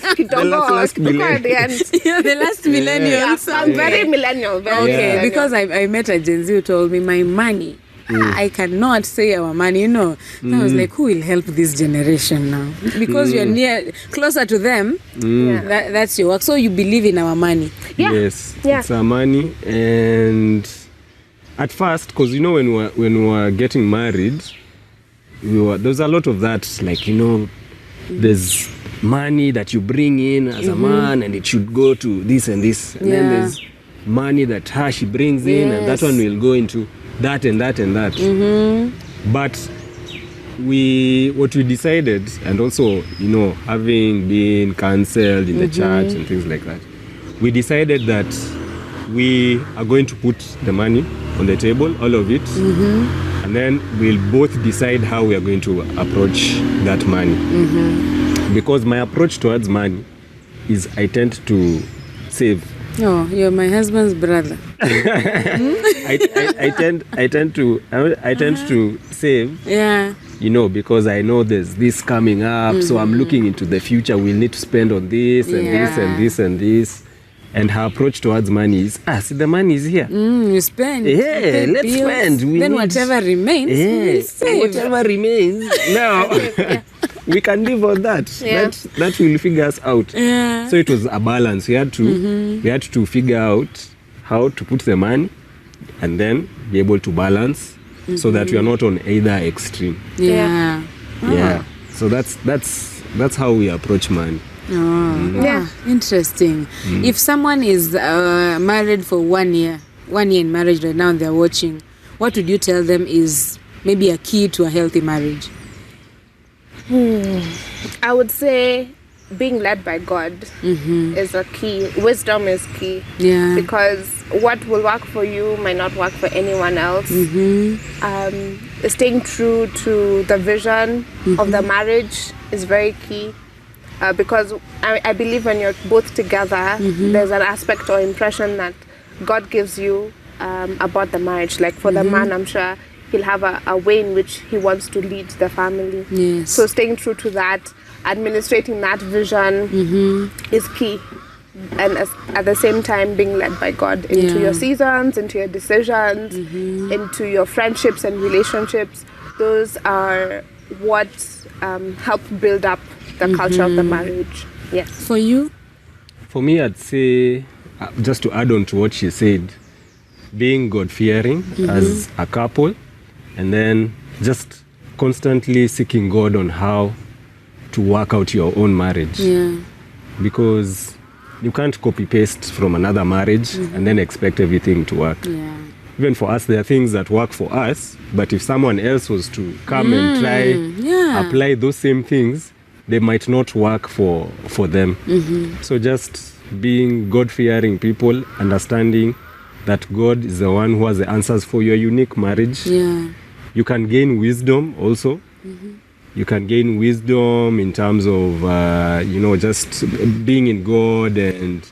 [SPEAKER 1] last
[SPEAKER 3] Uko at the end.
[SPEAKER 2] You're the last millennial.
[SPEAKER 3] Yeah, I'm very millennial. Very
[SPEAKER 2] Okay,
[SPEAKER 3] millennial.
[SPEAKER 2] because I met a Gen Z who told me my money. I cannot say our money, So I was like, who will help this generation now? Because you're closer to them, that's your work. So you believe in our money.
[SPEAKER 3] Yeah.
[SPEAKER 1] Yes,
[SPEAKER 3] Yeah.
[SPEAKER 1] it's our money. And at first, because when we were getting married, there's a lot of that, like, there's money that you bring in as a man, and it should go to this and this, and then there's money that she brings in, and that one will go into that and that and that. But what we decided, and also having been cancelled in the church and things like that, we decided that we are going to put the money on the table, all of it, and then we'll both decide how we are going to approach that money. Because my approach towards money is I tend to save.
[SPEAKER 2] Oh, you're my husband's brother.
[SPEAKER 1] I tend to save.
[SPEAKER 2] Yeah.
[SPEAKER 1] Because I know there's this coming up, so I'm looking into the future. We'll need to spend on this and this and this and this. And her approach towards money is, see, the money is here.
[SPEAKER 2] You spend.
[SPEAKER 1] Yeah,
[SPEAKER 2] You pay
[SPEAKER 1] let's
[SPEAKER 2] bills.
[SPEAKER 1] spend.
[SPEAKER 2] Then whatever remains, we'll save.
[SPEAKER 1] Whatever remains, now we can live on that.
[SPEAKER 3] Yeah.
[SPEAKER 1] That will figure us out.
[SPEAKER 2] Yeah.
[SPEAKER 1] So it was a balance. We had to figure out how to put the money and then be able to balance so that we are not on either extreme.
[SPEAKER 2] Yeah.
[SPEAKER 1] Yeah. So that's how we approach money.
[SPEAKER 3] Yeah.
[SPEAKER 2] Interesting. If someone is married for 1 year in marriage right now, and they're watching, what would you tell them is maybe a key to a healthy marriage?
[SPEAKER 3] I would say being led by God is a key. Wisdom is key.
[SPEAKER 2] Yeah.
[SPEAKER 3] Because what will work for you might not work for anyone else. Staying true to the vision of the marriage is very key. Because I believe when you're both together, there's an aspect or impression that God gives you about the marriage. Like for the man, I'm sure he'll have a way in which he wants to lead the family.
[SPEAKER 2] Yes.
[SPEAKER 3] So staying true to that, administrating that vision is key. And at the same time, being led by God into your seasons, into your decisions, into your friendships and relationships. Those are what help build up the culture of the marriage. Yes.
[SPEAKER 2] For you?
[SPEAKER 1] For me, I'd say, just to add on to what she said, being God-fearing as a couple, and then just constantly seeking God on how to work out your own marriage.
[SPEAKER 2] Yeah.
[SPEAKER 1] Because you can't copy-paste from another marriage and then expect everything to work.
[SPEAKER 2] Yeah.
[SPEAKER 1] Even for us, there are things that work for us, but if someone else was to come and try apply those same things, they might not work for them. So just being God-fearing people, understanding that God is the one who has the answers for your unique marriage.
[SPEAKER 2] Yeah.
[SPEAKER 1] You can gain wisdom also. You can gain wisdom in terms of, just being in God and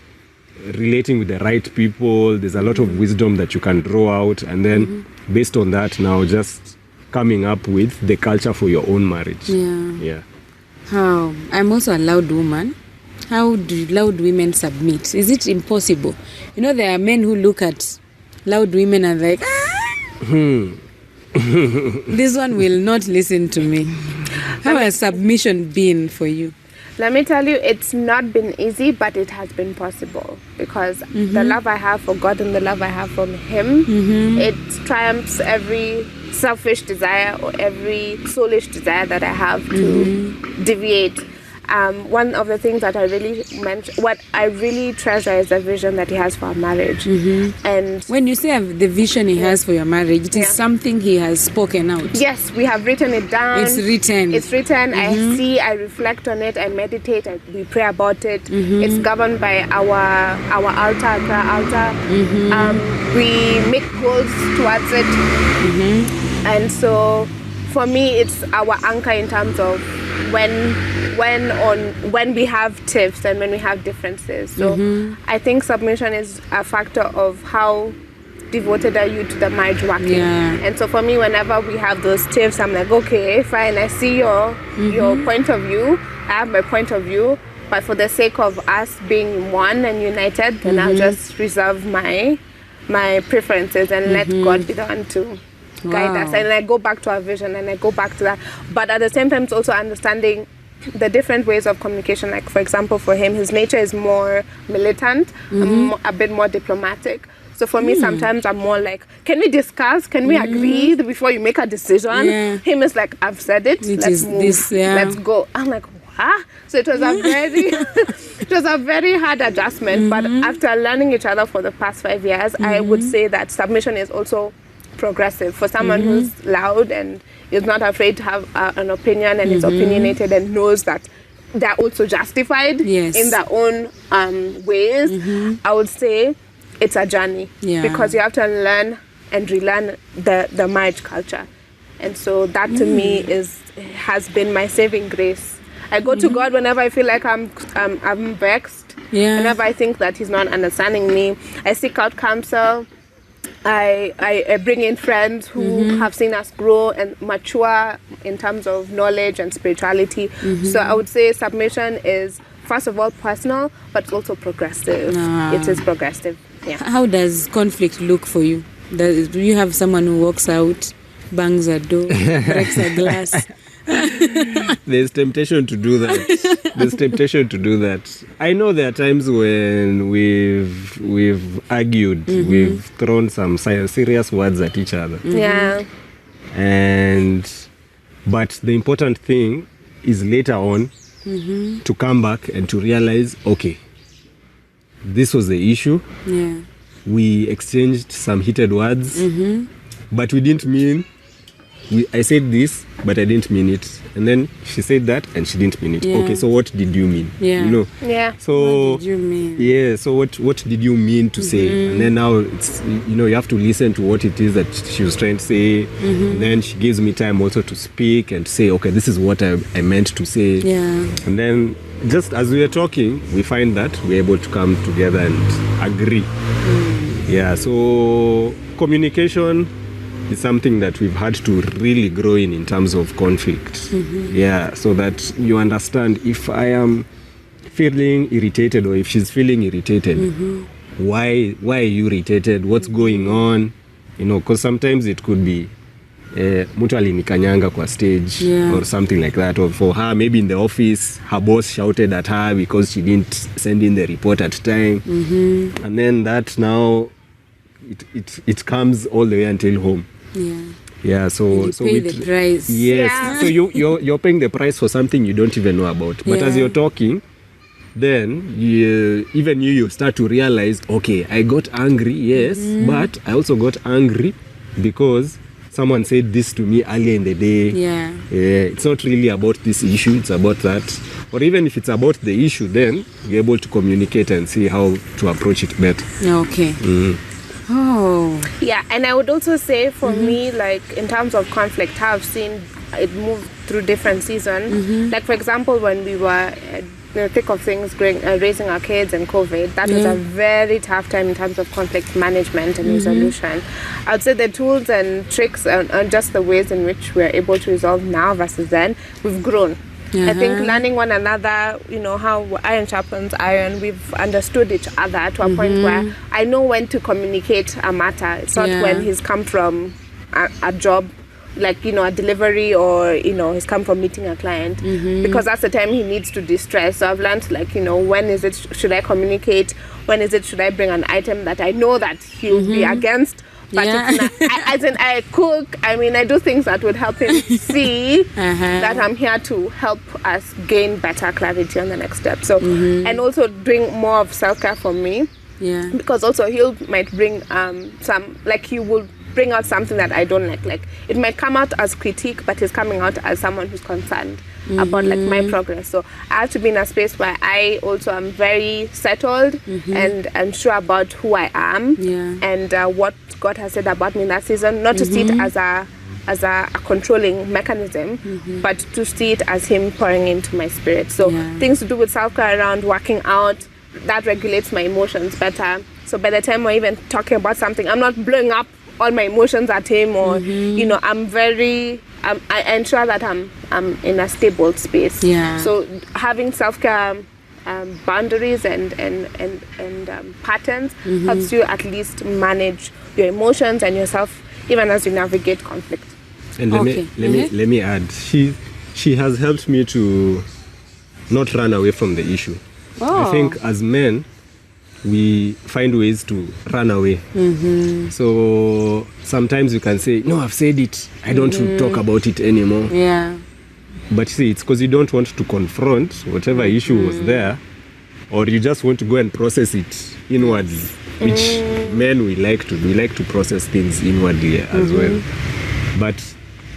[SPEAKER 1] relating with the right people. There's a lot of wisdom that you can draw out, and then based on that now just coming up with the culture for your own marriage. Yeah.
[SPEAKER 2] How? I'm also a loud woman. How do loud women submit? Is it impossible? There are men who look at loud women and like, this one will not listen to me. How has submission been for you?
[SPEAKER 3] Let me tell you, it's not been easy, but it has been possible. Because the love I have for God and the love I have for Him, it triumphs every selfish desire or every soulish desire that I have to deviate. One of the things that I really what I really treasure is the vision that He has for our marriage. And
[SPEAKER 2] when you say the vision He has for your marriage, it is something He has spoken out.
[SPEAKER 3] Yes, we have written it down.
[SPEAKER 2] It's written.
[SPEAKER 3] It's written. I reflect on it, I meditate, we pray about it. It's governed by our altar, prayer altar. We make goals towards it. And so for me, it's our anchor in terms of when we have tiffs and when we have differences. So I think submission is a factor of how devoted are you to the marriage working?
[SPEAKER 2] Yeah.
[SPEAKER 3] And so for me, whenever we have those tips, I'm like, okay, fine, I see your point of view, I have my point of view, but for the sake of us being one and united, then I'll just reserve my preferences and let God be the one to guide us. And I go back to our vision and I go back to that. But at the same time, it's also understanding the different ways of communication. Like, for example, for him, his nature is more militant, a bit more diplomatic. So for me, sometimes I'm more like, can we discuss? Can we agree before you make a decision?
[SPEAKER 2] Yeah.
[SPEAKER 3] Him is like, I've said it. Let's move. Let's go. I'm like, what? So it was a very hard adjustment. But after learning each other for the past 5 years, I would say that submission is also progressive for someone who's loud and is not afraid to have an opinion and is opinionated and knows that they're also justified in their own ways. I would say it's a journey because you have to learn and relearn the marriage culture. And so that to me has been my saving grace. I go to God whenever I feel like I'm vexed. Whenever I think that He's not understanding me, I seek out counsel. I bring in friends who have seen us grow and mature in terms of knowledge and spirituality. So I would say submission is, first of all, personal, but also progressive. It is progressive. Yeah.
[SPEAKER 2] How does conflict look for you? Do you have someone who walks out, bangs a door, breaks a glass?
[SPEAKER 1] There's temptation to do that. I know there are times when we've argued, we've thrown some serious words at each other.
[SPEAKER 3] Yeah.
[SPEAKER 1] But the important thing is later on to come back and to realize, okay, this was the issue.
[SPEAKER 2] Yeah.
[SPEAKER 1] We exchanged some heated words, but we didn't mean. I said this, but I didn't mean it. And then she said that, and she didn't mean it.
[SPEAKER 2] Yeah.
[SPEAKER 1] Okay, so what did you mean?
[SPEAKER 2] Yeah.
[SPEAKER 1] You know?
[SPEAKER 3] Yeah.
[SPEAKER 1] So
[SPEAKER 2] what did you mean?
[SPEAKER 1] Yeah. So what did you mean to say? And then now it's, you have to listen to what it is that she was trying to say. And then she gives me time also to speak and say, okay, this is what I meant to say.
[SPEAKER 2] Yeah.
[SPEAKER 1] And then just as we are talking, we find that we're able to come together and agree. Yeah. So communication is something that we've had to really grow in terms of conflict. Yeah, so that you understand if I am feeling irritated or if she's feeling irritated, why are you irritated? What's going on? Because sometimes it could be mtu alinikanyanga kwa stage or something like that, or for her maybe in the office her boss shouted at her because she didn't send in the report at time, and then that now it comes all the way until home. Yeah, so
[SPEAKER 2] you pay the price.
[SPEAKER 1] Yes.
[SPEAKER 3] Yeah.
[SPEAKER 1] So you're paying the price for something you don't even know about. But as you're talking, then you start to realize, okay, I got angry, yes, but I also got angry because someone said this to me earlier in the day.
[SPEAKER 2] Yeah.
[SPEAKER 1] It's not really about this issue, it's about that. Or even if it's about the issue, then you're able to communicate and see how to approach it better.
[SPEAKER 2] Okay. Oh.
[SPEAKER 3] Yeah, and I would also say for me, like in terms of conflict, how I've seen it move through different seasons. Like for example, when we were in the thick of things, raising our kids and COVID, that was a very tough time in terms of conflict management and resolution. I would say the tools and tricks and just the ways in which we're able to resolve now versus then, we've grown. I think learning one another, how iron sharpens iron, we've understood each other to a point where I know when to communicate a matter. It's not when he's come from a job, like, a delivery, or, he's come from meeting a client, because that's the time he needs to de-stress. So I've learned, like, when is it, should I communicate? When is it, should I bring an item that I know that he'll be against? But I cook, I do things that would help him see that I'm here to help us gain better clarity on the next step. So, and also doing more of self-care for me.
[SPEAKER 2] Yeah.
[SPEAKER 3] Because also might bring he will bring out something that I don't like. Like, it might come out as critique, but it's coming out as someone who's concerned about, like, my progress. So I have to be in a space where I also am very settled and sure about who I am and what God has said about me in that season. Not to see it as a controlling mechanism, but to see it as Him pouring into my spirit. So things to do with self-care around working out, that regulates my emotions better. So by the time we're even talking about something, I'm not blowing up all my emotions at him, or I ensure that I'm in a stable space.
[SPEAKER 2] Yeah.
[SPEAKER 3] So having self-care boundaries and patterns helps you at least manage your emotions and yourself, even as you navigate conflict.
[SPEAKER 1] And let me add, she has helped me to not run away from the issue. I think as men, we find ways to run away. So sometimes you can say, no, I've said it, I don't want to talk about it anymore.
[SPEAKER 2] Yeah.
[SPEAKER 1] But see, it's because you don't want to confront whatever issue was there, or you just want to go and process it inwardly, which men we like to do. We like to process things inwardly as well. But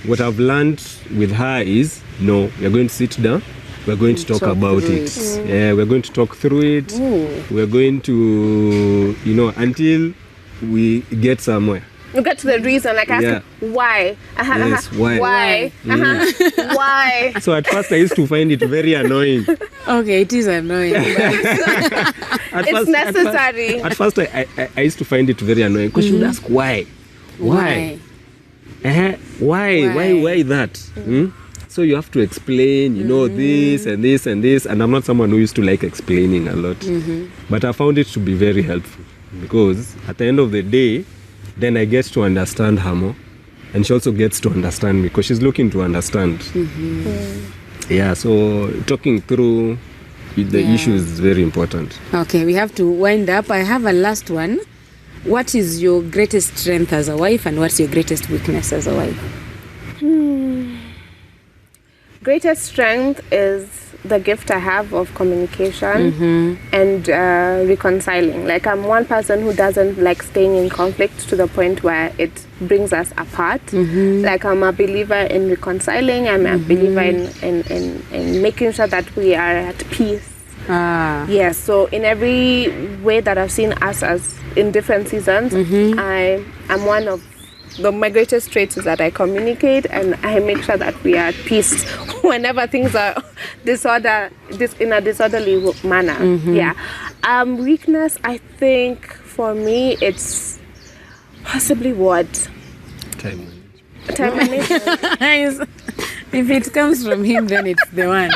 [SPEAKER 1] what I've learned with her is, no, we're going to sit down, we're going to talk about it. Yeah, we're going to talk through it. We're going to, until we get somewhere.
[SPEAKER 3] You get to the reason, like ask why.
[SPEAKER 1] Yes, why?
[SPEAKER 3] Why? Why?
[SPEAKER 1] So at first I used to find it very annoying.
[SPEAKER 2] Okay, it is annoying.
[SPEAKER 3] It's necessary.
[SPEAKER 1] At first I used to find it very annoying because she would ask why. Why that? So you have to explain, this and this and this. And I'm not someone who used to like explaining a lot. But I found it to be very helpful, because at the end of the day, then I get to understand her more. And she also gets to understand me, because she's looking to understand. Yeah, so talking through the issues is very important.
[SPEAKER 2] Okay, we have to wind up. I have a last one. What is your greatest strength as a wife, and what's your greatest weakness as a wife?
[SPEAKER 3] Greatest strength is the gift I have of communication and reconciling. Like, I'm one person who doesn't like staying in conflict to the point where it brings us apart. Like, I'm a believer in reconciling. I'm a believer in making sure that we are at peace. Yes, so in every way that I've seen us as in different seasons, I am one of my greatest traits is that I communicate and I make sure that we are at peace whenever things are in a disorderly manner. Weakness, I think for me it's possibly what?
[SPEAKER 1] Time
[SPEAKER 2] management. If it comes from him, then it's the one.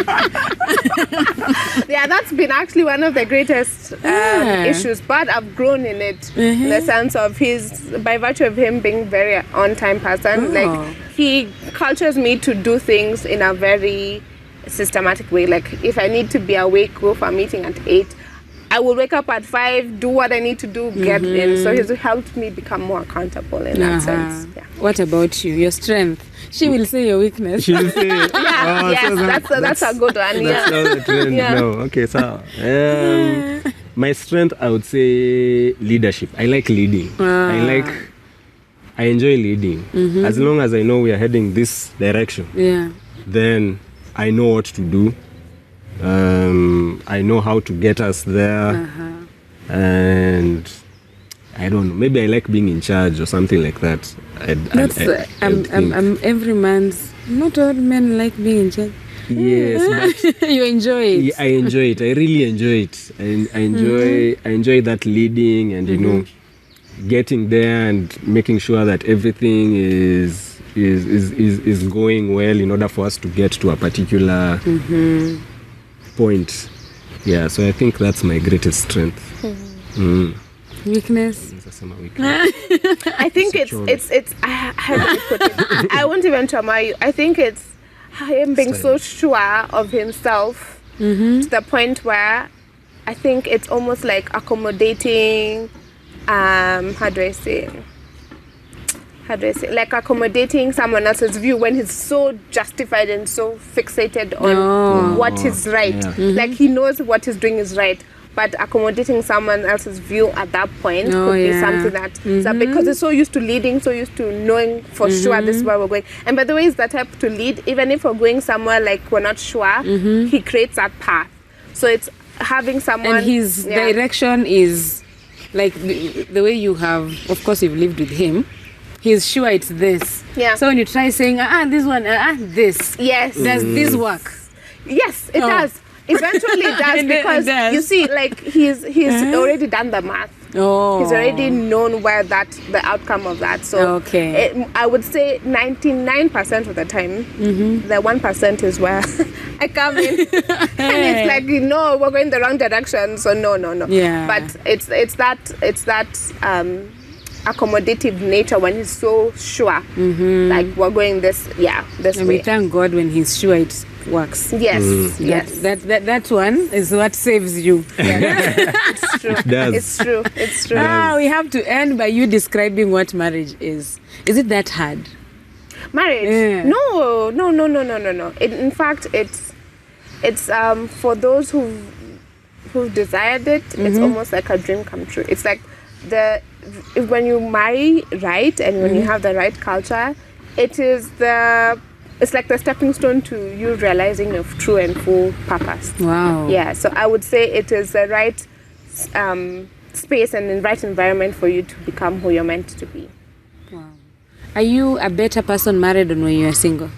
[SPEAKER 3] Yeah, that's been actually one of the greatest issues, but I've grown in it in the sense of by virtue of him being very on-time person, like he cultures me to do things in a very systematic way. Like, if I need to be awake, go for a meeting at 8, I will wake up at 5, do what I need to do, get in. So he's helped me become more accountable in that sense. Yeah.
[SPEAKER 2] What about you? Your strength? She will say your weakness.
[SPEAKER 1] She will say,
[SPEAKER 3] that's a good one.
[SPEAKER 1] That's not the trend. No, okay, so my strength, I would say leadership. I like leading. I enjoy leading. As long as I know we are heading this direction, then I know what to do. I know how to get us there. And I don't know, maybe I like being in charge or something like that. Every man's,
[SPEAKER 2] not all men like being in charge.
[SPEAKER 1] Yes, but
[SPEAKER 2] you enjoy it.
[SPEAKER 1] I enjoy it. I really enjoy it. And I enjoy that leading and getting there and making sure that everything is going well in order for us to get to a particular point. Yeah, so I think that's my greatest strength.
[SPEAKER 2] Weakness?
[SPEAKER 3] I think it's how do I put it? I won't even trauma you. I think it's him being so sure of himself to the point where I think it's almost like accommodating, how do I say, like accommodating someone else's view when he's so justified and so fixated on what is right. Like, he knows what he's doing is right, but accommodating someone else's view at that point could be something that because he's so used to leading, so used to knowing for sure this is where we're going. And by the way, he's the type to lead, even if we're going somewhere like we're not sure, he creates that path. So it's having someone,
[SPEAKER 2] and his direction is like the way you have, of course, you've lived with him. He's sure it's this. Yeah. So when you try saying, this one, this.
[SPEAKER 3] Yes.
[SPEAKER 2] Does this work?
[SPEAKER 3] Yes, it does. Eventually it does, because you see, like, he's already done the math.
[SPEAKER 2] Oh.
[SPEAKER 3] He's already known where the outcome of that. So
[SPEAKER 2] okay.
[SPEAKER 3] I would say 99% of the time, the 1% is where I come in, and it's like, we're going the wrong direction. So no.
[SPEAKER 2] Yeah.
[SPEAKER 3] But it's that accommodative nature when he's so sure, like we're going this way.
[SPEAKER 2] We thank God when he's sure it works.
[SPEAKER 3] Yes, yes.
[SPEAKER 2] That one is what saves you.
[SPEAKER 3] It's true.
[SPEAKER 1] It does.
[SPEAKER 3] It's true.
[SPEAKER 2] We have to end by you describing what marriage is. Is it that hard?
[SPEAKER 3] Marriage?
[SPEAKER 2] Yeah.
[SPEAKER 3] No. In fact, it's for those who've desired it. It's almost like a dream come true. It's like when you marry right and when you have the right culture, it's like the stepping stone to you realizing your true and full purpose.
[SPEAKER 2] Wow.
[SPEAKER 3] Yeah, so I would say it is the right space and the right environment for you to become who you're meant to be.
[SPEAKER 2] Wow. Are you a better person married than when you are single?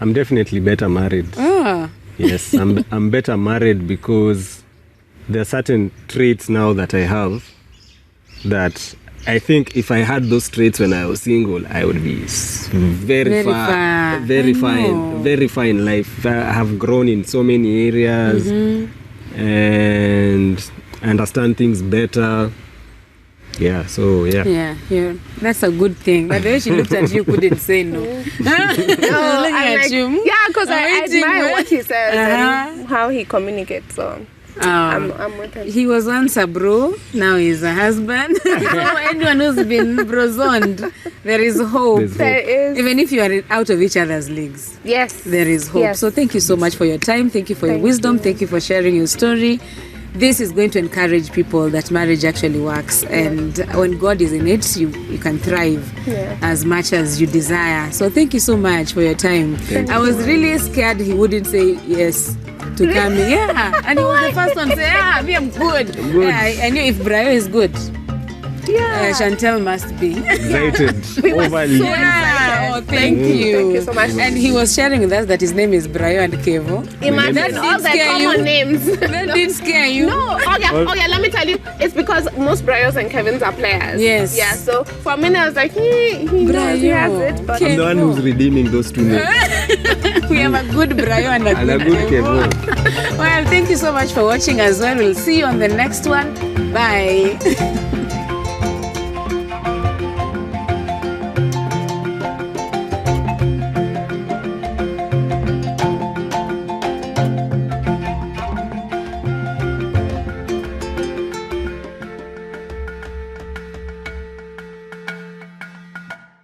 [SPEAKER 1] I'm definitely better married. Yes, I'm better married because there are certain traits now that I have that I think if I had those traits when I was single, I would be very far in life. I have grown in so many areas and understand things better. Yeah, so
[SPEAKER 2] yeah. That's a good thing. But the way she looked at you, couldn't say no. Looking at you.
[SPEAKER 3] Yeah, because I admire what he says and how he communicates. So I'm with him.
[SPEAKER 2] He was once a bro, now he's a husband. So anyone who's been brozoned, there is hope.
[SPEAKER 3] There is.
[SPEAKER 2] Even if you are out of each other's leagues.
[SPEAKER 3] Yes.
[SPEAKER 2] There is hope.
[SPEAKER 3] Yes.
[SPEAKER 2] So thank you so much for your time. Thank you for your wisdom. Thank you for sharing your story. This is going to encourage people that marriage actually works, and when God is in it, you can thrive as much as you desire. So thank you so much for your time. I was really scared he wouldn't say yes to come in. Yeah, and he was the first one to say, me, I'm good. Yeah, I knew if Brayo is good, Shantale must be.
[SPEAKER 1] excited. Overly.
[SPEAKER 2] Thank you.
[SPEAKER 3] Thank you so much.
[SPEAKER 2] And he was sharing with us that his name is Brayo and Kevo.
[SPEAKER 3] Imagine all the common names.
[SPEAKER 2] That did scare you.
[SPEAKER 3] No, let me tell you, it's because most Brayos and Kevins are players.
[SPEAKER 2] Yes.
[SPEAKER 3] Yeah, so for a minute I was like, he knows he has it. But
[SPEAKER 1] I'm the one who's redeeming those two names.
[SPEAKER 2] We have a good Brayo and a good
[SPEAKER 1] Kevo.
[SPEAKER 2] Well, thank you so much for watching as well. We'll see you on the next one. Bye.